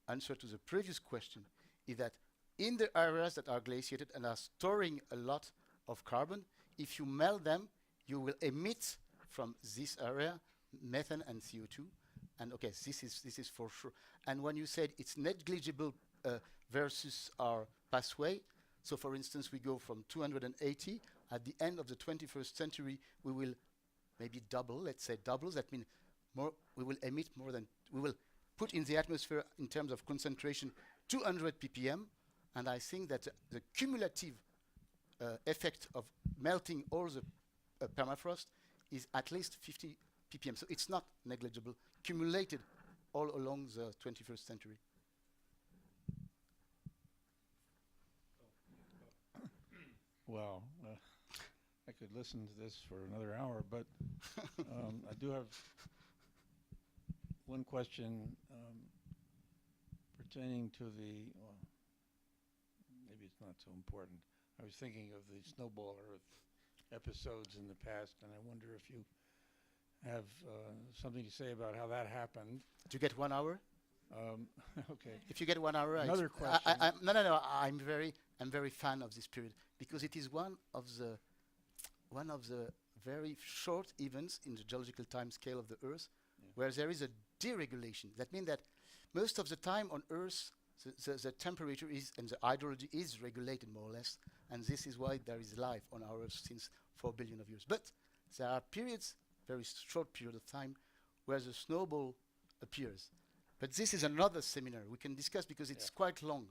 answer to the previous question is that in the areas that are glaciated and are storing a lot of carbon, if you melt them, you will emit from this area methane and CO2. And okay, this is for sure. And when you said it's negligible versus our pathway, so for instance, we go from 280, at the end of the 21st century, we will maybe double, let's say double, that means more, we will emit more than, we will put in the atmosphere in terms of concentration 200 ppm, and I think that the cumulative effect of melting all the permafrost is at least 50 ppm, so it's not negligible, cumulated all along the 21st century. Well, I could listen to this for another hour, but I do have one question pertaining to the, well, maybe it's not so important. I was thinking of the snowball Earth episodes in the past, and I wonder if you have something to say about how that happened. Did you get 1 hour? Okay. If you get 1 hour, Another question. No. I'm very fan of this period because it is one of the very short events in the geological time scale of the Earth, where there is a deregulation. That means that most of the time on Earth, the temperature is and the hydrology is regulated more or less, and this is why there is life on our Earth since 4 billion of years. But there are periods, very short period of time, where the snowball appears. But this is another seminar we can discuss because it's quite long.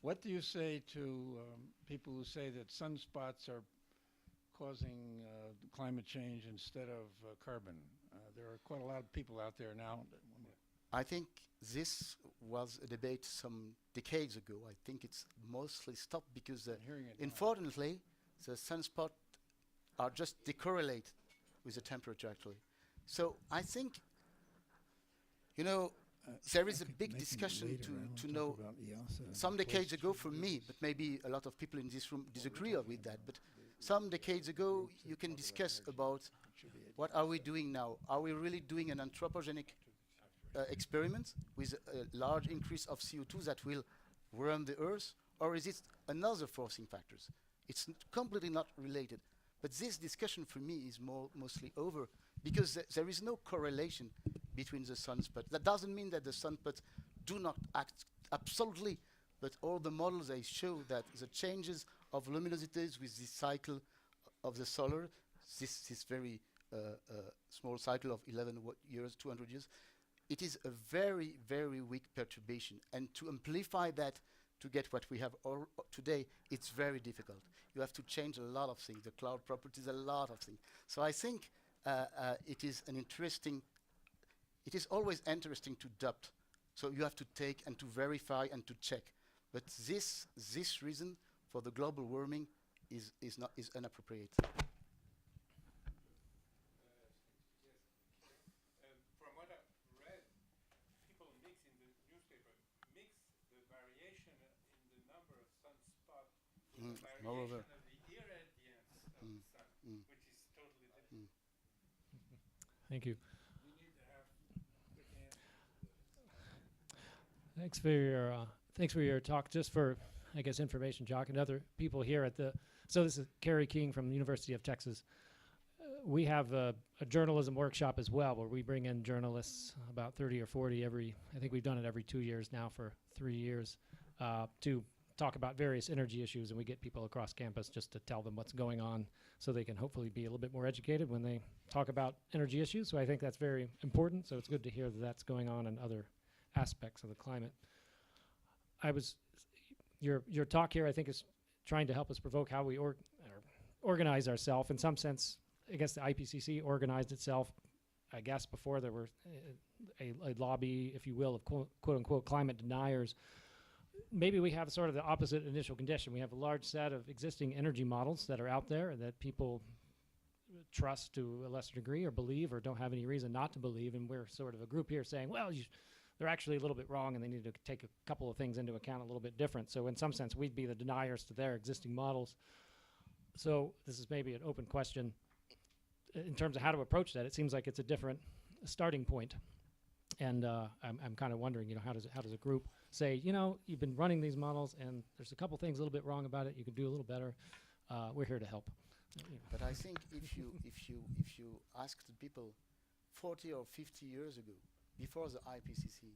What do you say to people who say that sunspots are causing climate change instead of carbon? There are quite a lot of people out there now. I think this was a debate some decades ago. I think it's mostly stopped because, unfortunately, the sunspots are just decorrelate with the temperature actually. So I think, you know, there is a big discussion to know some decades ago for me, but maybe a lot of people in this room disagree with that, but some decades ago you can discuss about what are we doing now? Are we really doing an anthropogenic experiment with a large increase of CO2 that will warm the Earth, or is it another forcing factors? It's completely not related. But this discussion for me is mostly over because there is no correlation between the sunspots. That doesn't mean that the sunspots do not act absolutely, but all the models, they show that the changes of luminosities with this cycle of the solar, this very small cycle of 11 years, 200 years, it is a very, very weak perturbation. And to amplify that, to get what we have today, it's very difficult. You have to change a lot of things, the cloud properties, a lot of things. So I think it is an interesting, it is always interesting to doubt. So you have to take and to verify and to check. But this reason for the global warming is inappropriate. From what I've read, people mix in the newspaper, mix the variation in the number of sunspots with the variation of the irradiance of the sun, which is totally different. Thank you. We need to have quick answers. Thanks for your talk. Just for, I guess, information, Jacques, and other people here at the. So this is Kerry King from the University of Texas. We have a journalism workshop as well, where we bring in journalists, about 30 or 40 every. I think we've done it every 2 years now for 3 years, to talk about various energy issues, and we get people across campus just to tell them what's going on so they can hopefully be a little bit more educated when they talk about energy issues. So I think that's very important. So it's good to hear that that's going on in other aspects of the climate. Your talk here, I think, is trying to help us provoke how we organize ourselves. In some sense, I guess the IPCC organized itself, I guess, before there were a lobby, if you will, of quote unquote climate deniers. Maybe we have sort of the opposite initial condition. We have a large set of existing energy models that are out there and that people trust to a lesser degree or believe or don't have any reason not to believe. And we're sort of a group here saying, well, they're actually a little bit wrong and they need to take a couple of things into account a little bit different. So in some sense, we'd be the deniers to their existing models. So this is maybe an open question. In terms of how to approach that, it seems like it's a different starting point. And I'm kind of wondering, how does a group say, you've been running these models and there's a couple things a little bit wrong about it. You could do a little better. We're here to help. But I think if you asked people 40 or 50 years ago, before the IPCC,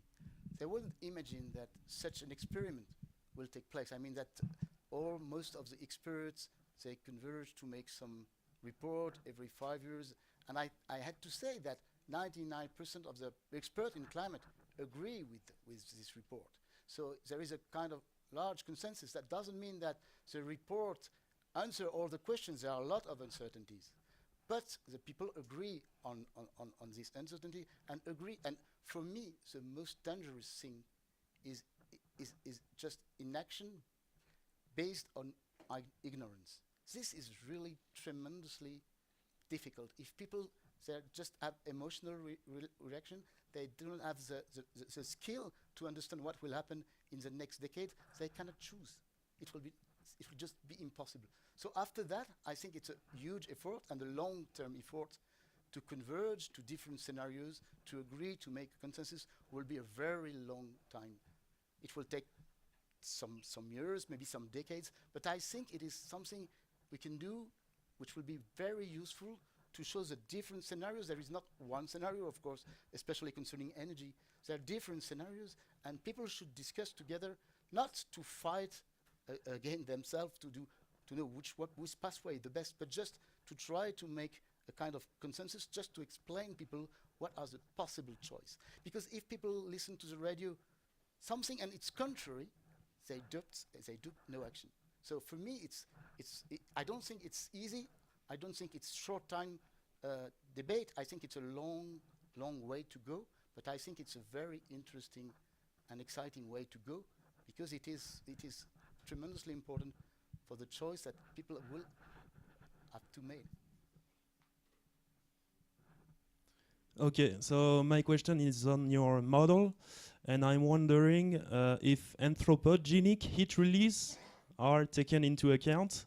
they wouldn't imagine that such an experiment will take place. I mean that most of the experts, they converge to make some report every 5 years. And I had to say that 99% of the experts in climate agree with this report. So there is a kind of large consensus. That doesn't mean that the report answers all the questions. There are a lot of uncertainties. But the people agree on this uncertainty and agree. And for me, the most dangerous thing is just inaction based on ignorance. This is really tremendously difficult. If people just have emotional reaction, they do not have the skill to understand what will happen in the next decade, they cannot choose. It will just be impossible. So after that, I think it's a huge effort and a long-term effort to converge to different scenarios, to agree, to make a consensus, will be a very long time. It will take some years, maybe some decades, but I think it is something we can do which will be very useful to show the different scenarios. There is not one scenario, of course, especially concerning energy. There are different scenarios, and people should discuss together, not to fight against themselves to know which pathway the best, but just to try to make a kind of consensus, just to explain people what are the possible choice. Because if people listen to the radio, something and it's contrary, they do no action. So for me, I don't think it's easy. I don't think it's short time debate. I think it's a long way to go, but I think it's a very interesting and exciting way to go, because it is tremendously important for the choice that people will have to make. Okay, so my question is on your model, and I'm wondering if anthropogenic heat release are taken into account.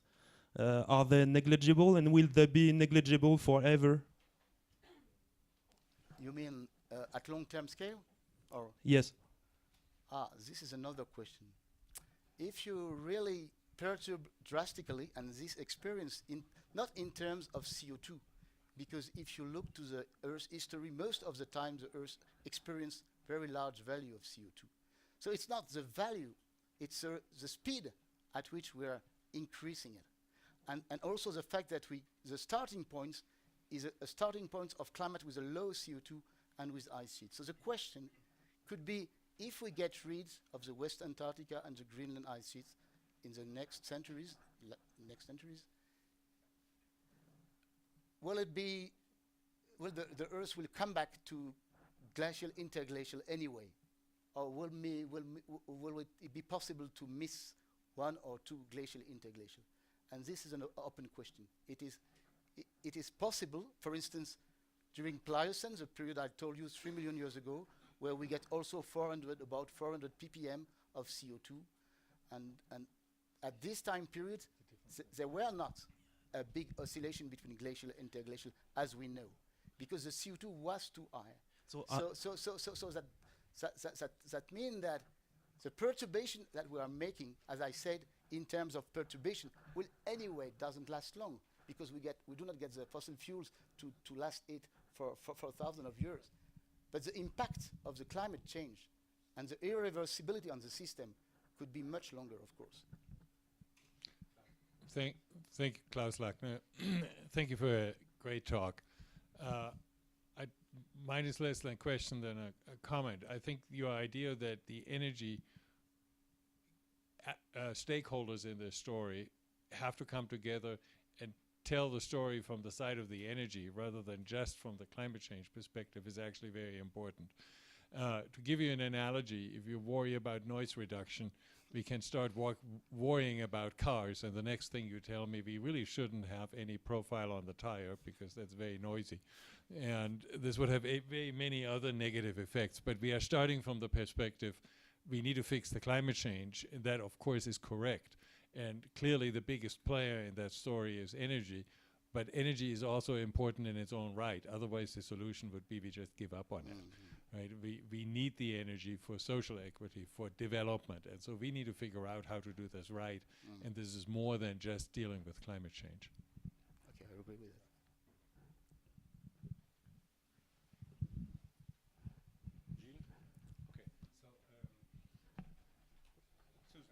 Are they negligible, and will they be negligible forever? You mean at long-term scale? Or Yes. This is another question. If you really perturb drastically, and this experience, not in terms of CO2, because if you look to the Earth's history, most of the time the Earth experienced very large value of CO2. So it's not the value, it's the speed at which we are increasing it. And also the fact that the starting point is a starting point of climate with a low CO2 and with ice sheet. So the question could be, if we get rid of the West Antarctica and the Greenland ice sheets in the next centuries, will the Earth will come back to glacial, interglacial anyway? Or will it be possible to miss one or two glacial, interglacial? And this is an open question. It is possible, for instance, during Pliocene, the period I told you 3 million years ago, where we get also about 400 ppm of CO2. And at this time period, there were not a big oscillation between glacial and interglacial, as we know, because the CO2 was too high. So that means that the perturbation that we are making, as I said, in terms of perturbation, will anyway doesn't last long, because we do not get the fossil fuels to last it for thousands of years. But the impact of the climate change and the irreversibility on the system could be much longer, of course. Thank you, Klaus Lackner. Thank you for a great talk. Mine is less than a question than a comment. I think your idea that the energy stakeholders in this story have to come together and tell the story from the side of the energy rather than just from the climate change perspective is actually very important. To give you an analogy, if you worry about noise reduction, we can start worrying about cars, and the next thing you tell me, we really shouldn't have any profile on the tire because that's very noisy. And this would have very many other negative effects, but we are starting from the perspective we need to fix the climate change, and that of course is correct. And clearly the biggest player in that story is energy, but energy is also important in its own right. Otherwise the solution would be we just give up on it. Right? We need the energy for social equity, for development, and so we need to figure out how to do this right, and this is more than just dealing with climate change. Okay, I agree with that. Gilles? Okay, so Susan.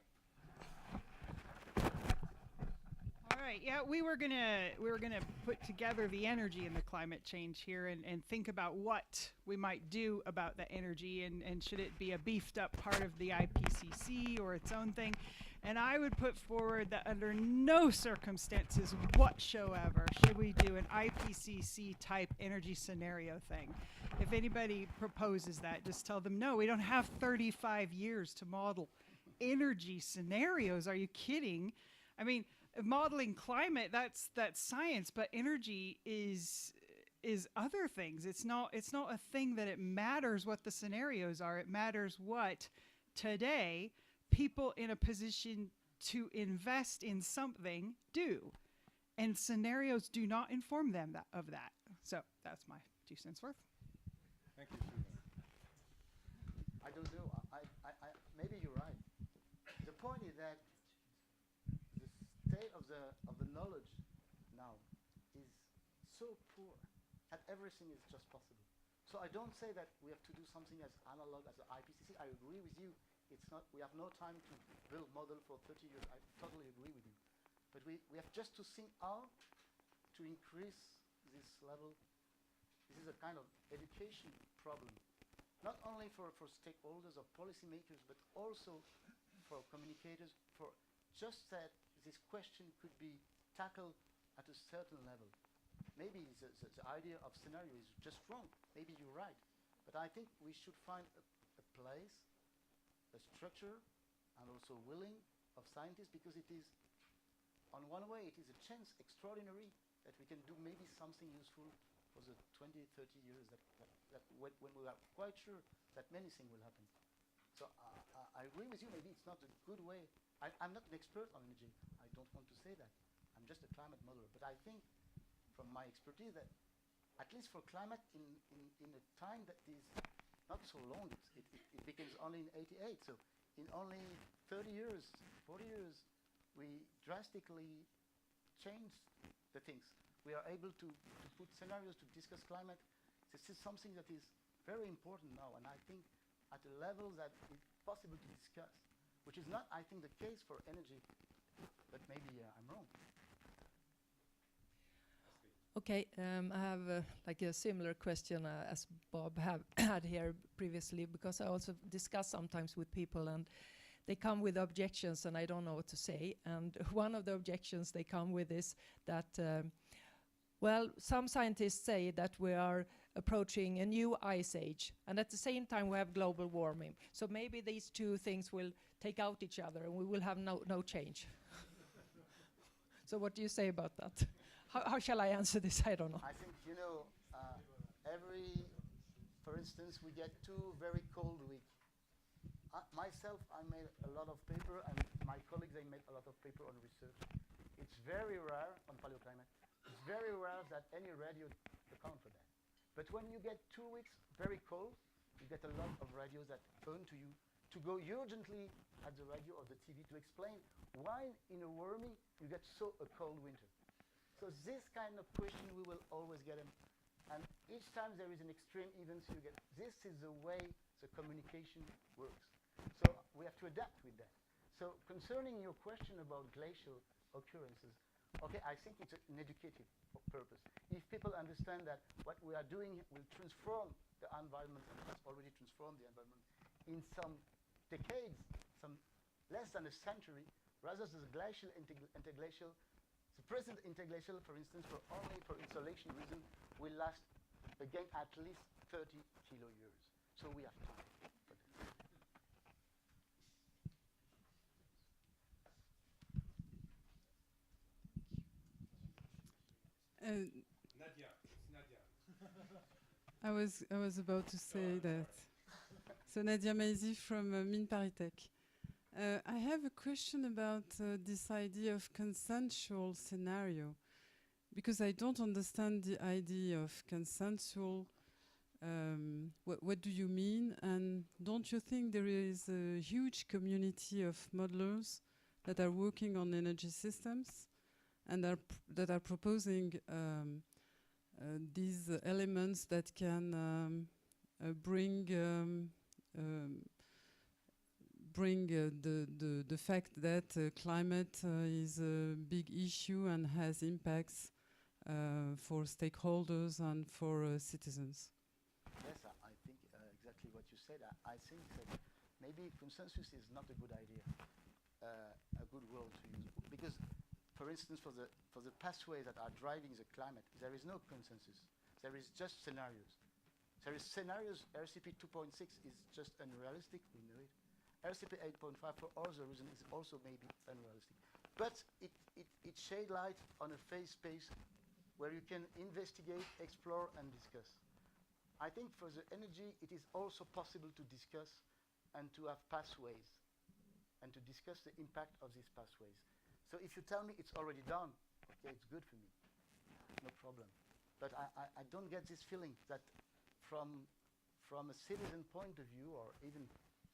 All right, yeah, we were gonna put together the energy in the climate change here and think about what we might do about the energy and should it be a beefed up part of the IPCC or its own thing. And I would put forward that under no circumstances whatsoever should we do an IPCC type energy scenario thing. If anybody proposes that, just tell them no, we don't have 35 years to model energy scenarios. Are you kidding? I mean, modeling climate, that's science, but energy is other things. It's not a thing that it matters what the scenarios are. It matters what today people in a position to invest in something do. And scenarios do not inform them of that. So that's my 2 cents worth. Thank you, Susan. I don't know. Maybe you're right. The point is that the state of the knowledge now is so poor that everything is just possible. So I don't say that we have to do something as analog as the IPCC. I agree with you. It's not. We have no time to build model for 30 years. I totally agree with you. But we have just to think how to increase this level. This is a kind of education problem, not only for stakeholders or policymakers, but also for communicators, for just that this question could be tackled at a certain level. Maybe the idea of scenario is just wrong. Maybe you're right. But I think we should find a place, a structure, and also willing of scientists, because it is, on one way, it is a chance extraordinary that we can do maybe something useful for the 20, 30 years that when we are quite sure that many things will happen. So I agree with you, maybe it's not a good way. I'm not an expert on energy. I don't want to say that. I'm just a climate modeler. But I think from my expertise that at least for climate in a time that is not so long, it begins only in 88. So in only 30 years, 40 years, we drastically changed the things. We are able to put scenarios to discuss climate. This is something that is very important now, and I think at a level that is possible to discuss, which is not, I think, the case for energy, but maybe I'm wrong. Okay, I have like a similar question as Bob had here previously, because I also discuss sometimes with people and they come with objections and I don't know what to say. And one of the objections they come with is that, well, some scientists say that we are approaching a new ice age, and at the same time we have global warming. So maybe these two things will take out each other and we will have no change. So what do you say about that? How shall I answer this? I don't know. I think, for instance, we get 2 very cold weeks. Myself, I made a lot of paper, and my colleagues, they made a lot of paper on research. It's very rare on paleoclimate. It's very rare that any radio account for that. But when you get 2 weeks very cold, you get a lot of radios that turn to you to go urgently at the radio or the TV to explain why in a warming you get a cold winter. So this kind of question we will always get them. And each time there is an extreme event, you get, this is the way the communication works. So we have to adapt with that. So concerning your question about glacial occurrences, okay, I think it's an educative purpose. If people understand that what we are doing will transform the environment, and has already transformed the environment in some decades, some less than a century, rather than the glacial interglacial, the present interglacial, for instance, only for insulation reason, will last again at least 30 kilo years. So we have time. Nadia, it's Nadia. I was about to say that. So Nadia Maizi from Mines Paritech. I have a question about this idea of consensual scenario, because I don't understand the idea of consensual. What do you mean? And don't you think there is a huge community of modelers that are working on energy systems and that are proposing these elements that can bring the fact that climate is a big issue and has impacts for stakeholders and for citizens? Yes, I think exactly what you said. I think that maybe consensus is not a good idea, a good word to use, because, for instance, for the pathways that are driving the climate, there is no consensus. There is just scenarios. There is scenarios. RCP 2.6 is just unrealistic. We know it. RCP 8.5, for other reasons, is also maybe unrealistic. But it shades light on a phase space where you can investigate, explore, and discuss. I think for the energy, it is also possible to discuss and to have pathways and to discuss the impact of these pathways. So if you tell me it's already done, okay, it's good for me, no problem. But I don't get this feeling that from a citizen point of view, or even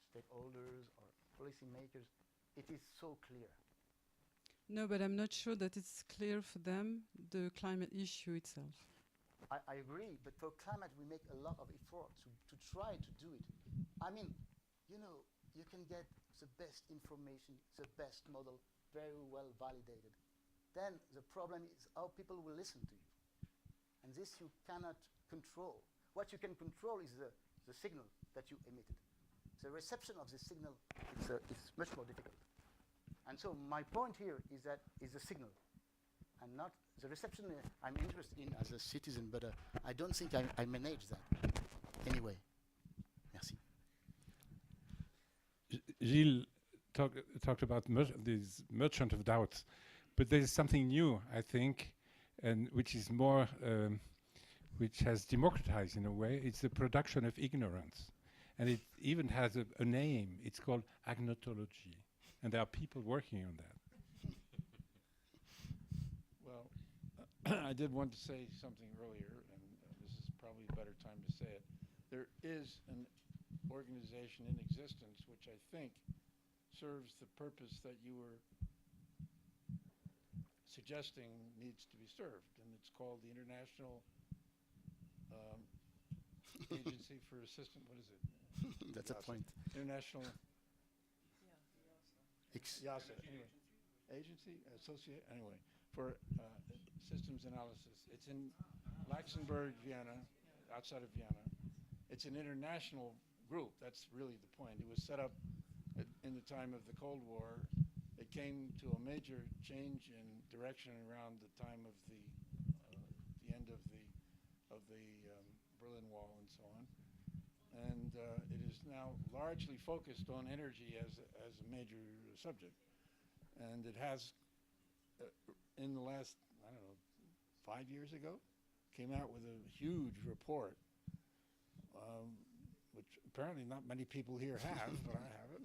stakeholders or policymakers, it is so clear. No, but I'm not sure that it's clear for them, the climate issue itself. I agree, but for climate we make a lot of effort to try to do it. I mean, you know, you can get the best information, the best model, very well validated. Then the problem is how people will listen to you. And this you cannot control. What you can control is the signal that you emitted. The reception of the signal is much more difficult. And so my point here is that is the signal, and not the reception. I'm interested in as a citizen, but I don't think I manage that. Anyway, merci. Gilles talked about these merchant of doubts, but there is something new, I think, and which is more, which has democratized in a way. It's the production of ignorance, and it even has a name. It's called agnotology, and there are people working on that. Well, I did want to say something earlier, and this is probably a better time to say it. There is an organization in existence which I think serves the purpose that you were suggesting needs to be served, and it's called the International Agency for Assistance. What is it? That's a point. International IASA, anyway. Agency, associate, anyway, for systems analysis. It's in Luxembourg, Vienna, outside of Vienna. It's an international group. That's really the point. It was set up in the time of the Cold War. It came to a major change in direction around the time of the end of the Berlin Wall and so on. And it is now largely focused on energy as a major subject. And it has, in the last, I don't know, 5 years ago, came out with a huge report, which apparently not many people here have, but I have it.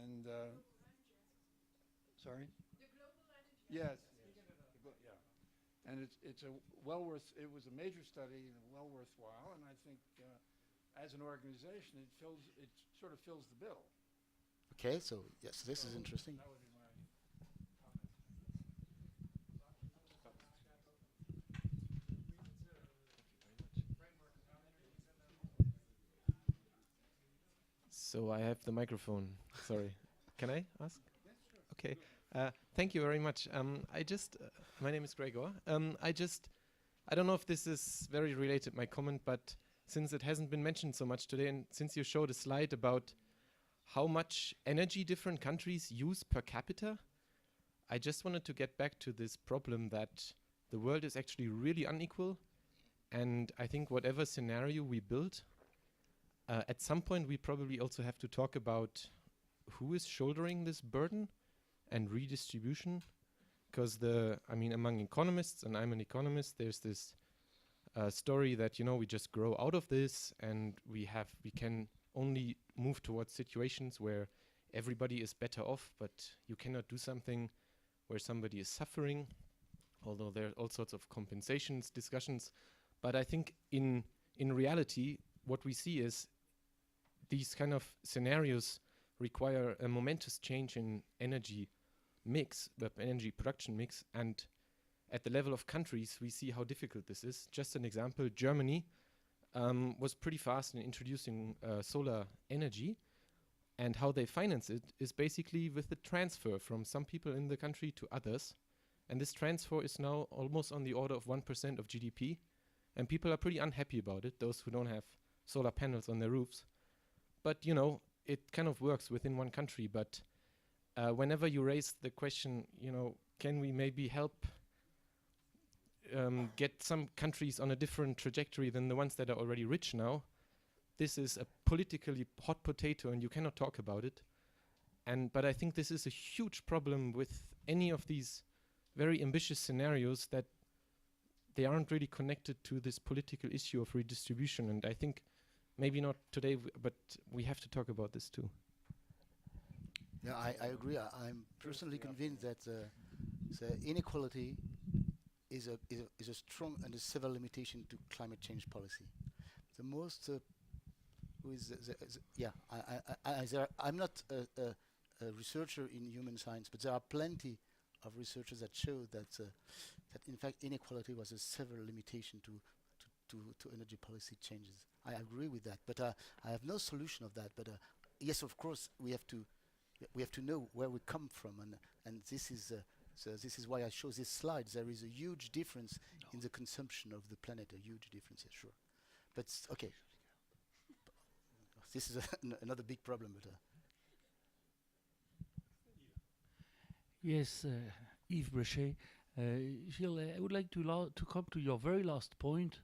And, sorry? The global energy. Yes. Yeah. And it's a it was a major study and well worthwhile, and I think as an organization, it sort of fills the bill. Okay, so yes, this is interesting. That would be my So I have the microphone. sorry. Can I ask? Okay. Thank you very much. My name is Gregor. I don't know if this is very related, my comment, but since it hasn't been mentioned so much today, and since you showed a slide about how much energy different countries use per capita, I just wanted to get back to this problem that the world is actually really unequal. And I think whatever scenario we build, at some point we probably also have to talk about who is shouldering this burden and redistribution. Because among economists, and I'm an economist, there's this story that, we just grow out of this and we can only move towards situations where everybody is better off, but you cannot do something where somebody is suffering, although there are all sorts of compensations, discussions. But I think in reality, what we see is these kind of scenarios require a momentous change in energy mix, the energy production mix, and at the level of countries, we see how difficult this is. Just an example, Germany was pretty fast in introducing solar energy, and how they finance it is basically with the transfer from some people in the country to others. And this transfer is now almost on the order of 1% of GDP. And people are pretty unhappy about it, those who don't have solar panels on their roofs. But, it kind of works within one country. But whenever you raise the question, can we maybe help get some countries on a different trajectory than the ones that are already rich now, this is a politically hot potato and you cannot talk about it. But I think this is a huge problem with any of these very ambitious scenarios, that they aren't really connected to this political issue of redistribution. And I think maybe not today, but we have to talk about this too. Yeah, I agree. I'm personally convinced that the inequality is a strong and a severe limitation to climate change policy. The most I'm not a researcher in human science, but there are plenty of researchers that show that in fact inequality was a severe limitation to energy policy changes. I agree with that, but I have no solution of that. But yes, of course, we have to know where we come from, and this is why I show this slide. There is a huge difference in the consumption of the planet, a huge difference, yeah, sure. But okay, this is another big problem. But yes, Yves Brechet. Gilles, I would like to come to your very last point,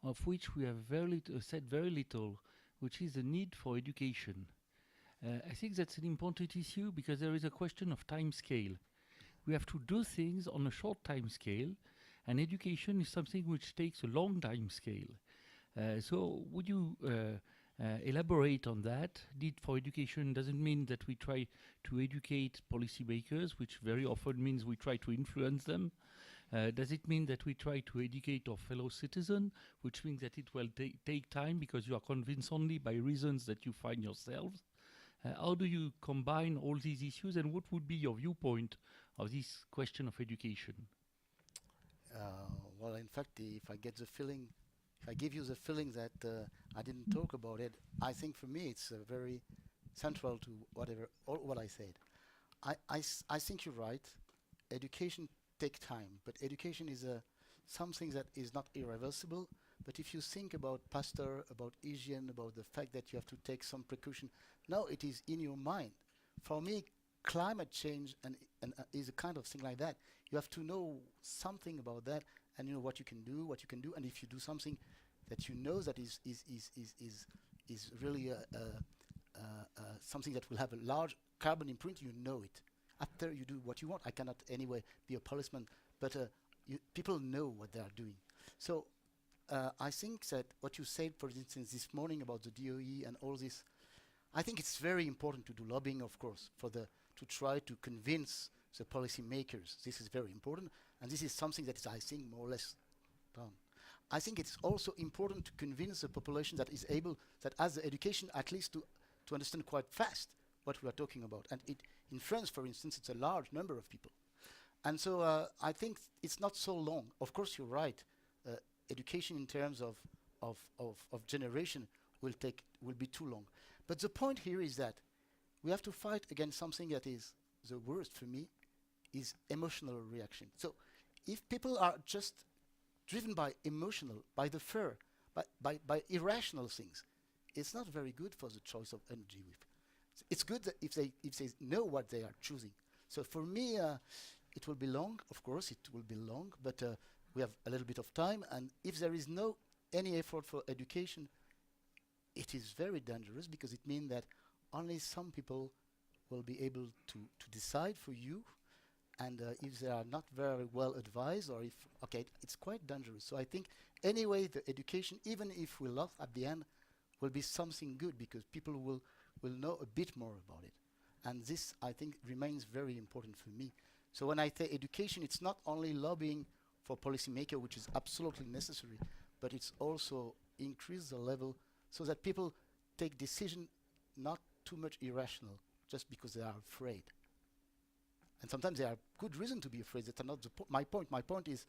of which we have said very little, which is the need for education. I think that's an important issue because there is a question of time scale. We have to do things on a short time scale, and education is something which takes a long time scale. So would you elaborate on that? Need for education doesn't mean that we try to educate policymakers, which very often means we try to influence them. Does it mean that we try to educate our fellow citizen, which means that it will take time because you are convinced only by reasons that you find yourselves? How do you combine all these issues, and what would be your viewpoint of this question of education? Well, in fact, if I give you the feeling that I didn't talk about it, I think for me it's very central to what I said. I think you're right. Education takes time, but education is something that is not irreversible. But if you think about Pasteur, about hygiene, about the fact that you have to take some precaution, now it is in your mind. For me, climate change and is a kind of thing like that. You have to know something about that, and you know what you can do, and if you do something that you know that is really something that will have a large carbon imprint, you know it. After you do what you want, I cannot anyway be a policeman, but people know what they are doing. So I think that what you said, for instance, this morning about the DOE and all this, I think it's very important to do lobbying, of course, to try to convince the policy makers. This is very important, and this is something that is, I think, more or less done. I think it's also important to convince the population that is able, that has the education at least to understand quite fast what we are talking about. And in France, for instance, it's a large number of people. And so I think it's not so long. Of course, you're right. Education in terms of generation will be too long. But the point here is that we have to fight against something that is the worst for me, is emotional reaction. So if people are just driven by emotional, by the fear, by irrational things, it's not very good for the choice of energy. It's good that if they know what they are choosing. So for me, it will be long. Of course, it will be long, but we have a little bit of time. And if there is no any effort for education, it is very dangerous, because it means that only some people will be able to decide for you. And if they are not very well advised, or if, okay, it's quite dangerous. So I think anyway, the education, even if we lost at the end, will be something good, because people will know a bit more about it. And this, I think, remains very important for me. So when I say education, it's not only lobbying for policymakers, which is absolutely necessary, but it's also increase the level so that people take decision not too much irrational, just because they are afraid. And sometimes there are good reasons to be afraid. That's not my point. My point is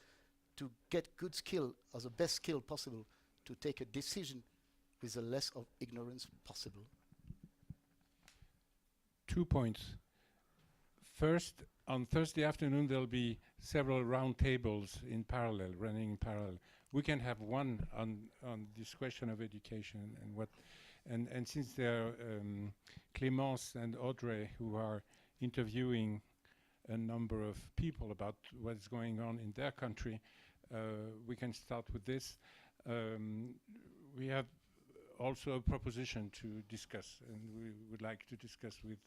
to get good skill, or the best skill possible, to take a decision with the less of ignorance possible. 2 points. First, on Thursday afternoon, there'll be several round tables in parallel, running in parallel. We can have one on this question of education and what, and since there are Clémence and Audrey who are interviewing a number of people about what's going on in their country, we can start with this. We have also a proposition to discuss, and we would like to discuss with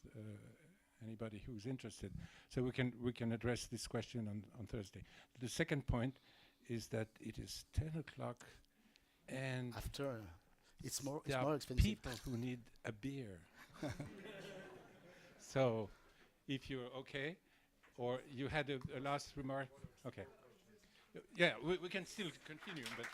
anybody who's interested. So we can address this question on Thursday. The second point is that it is 10 o'clock, and after it's more expensive. People who need a beer. So, if you're okay, or you had a last remark, okay. Yeah, we can still continue, but.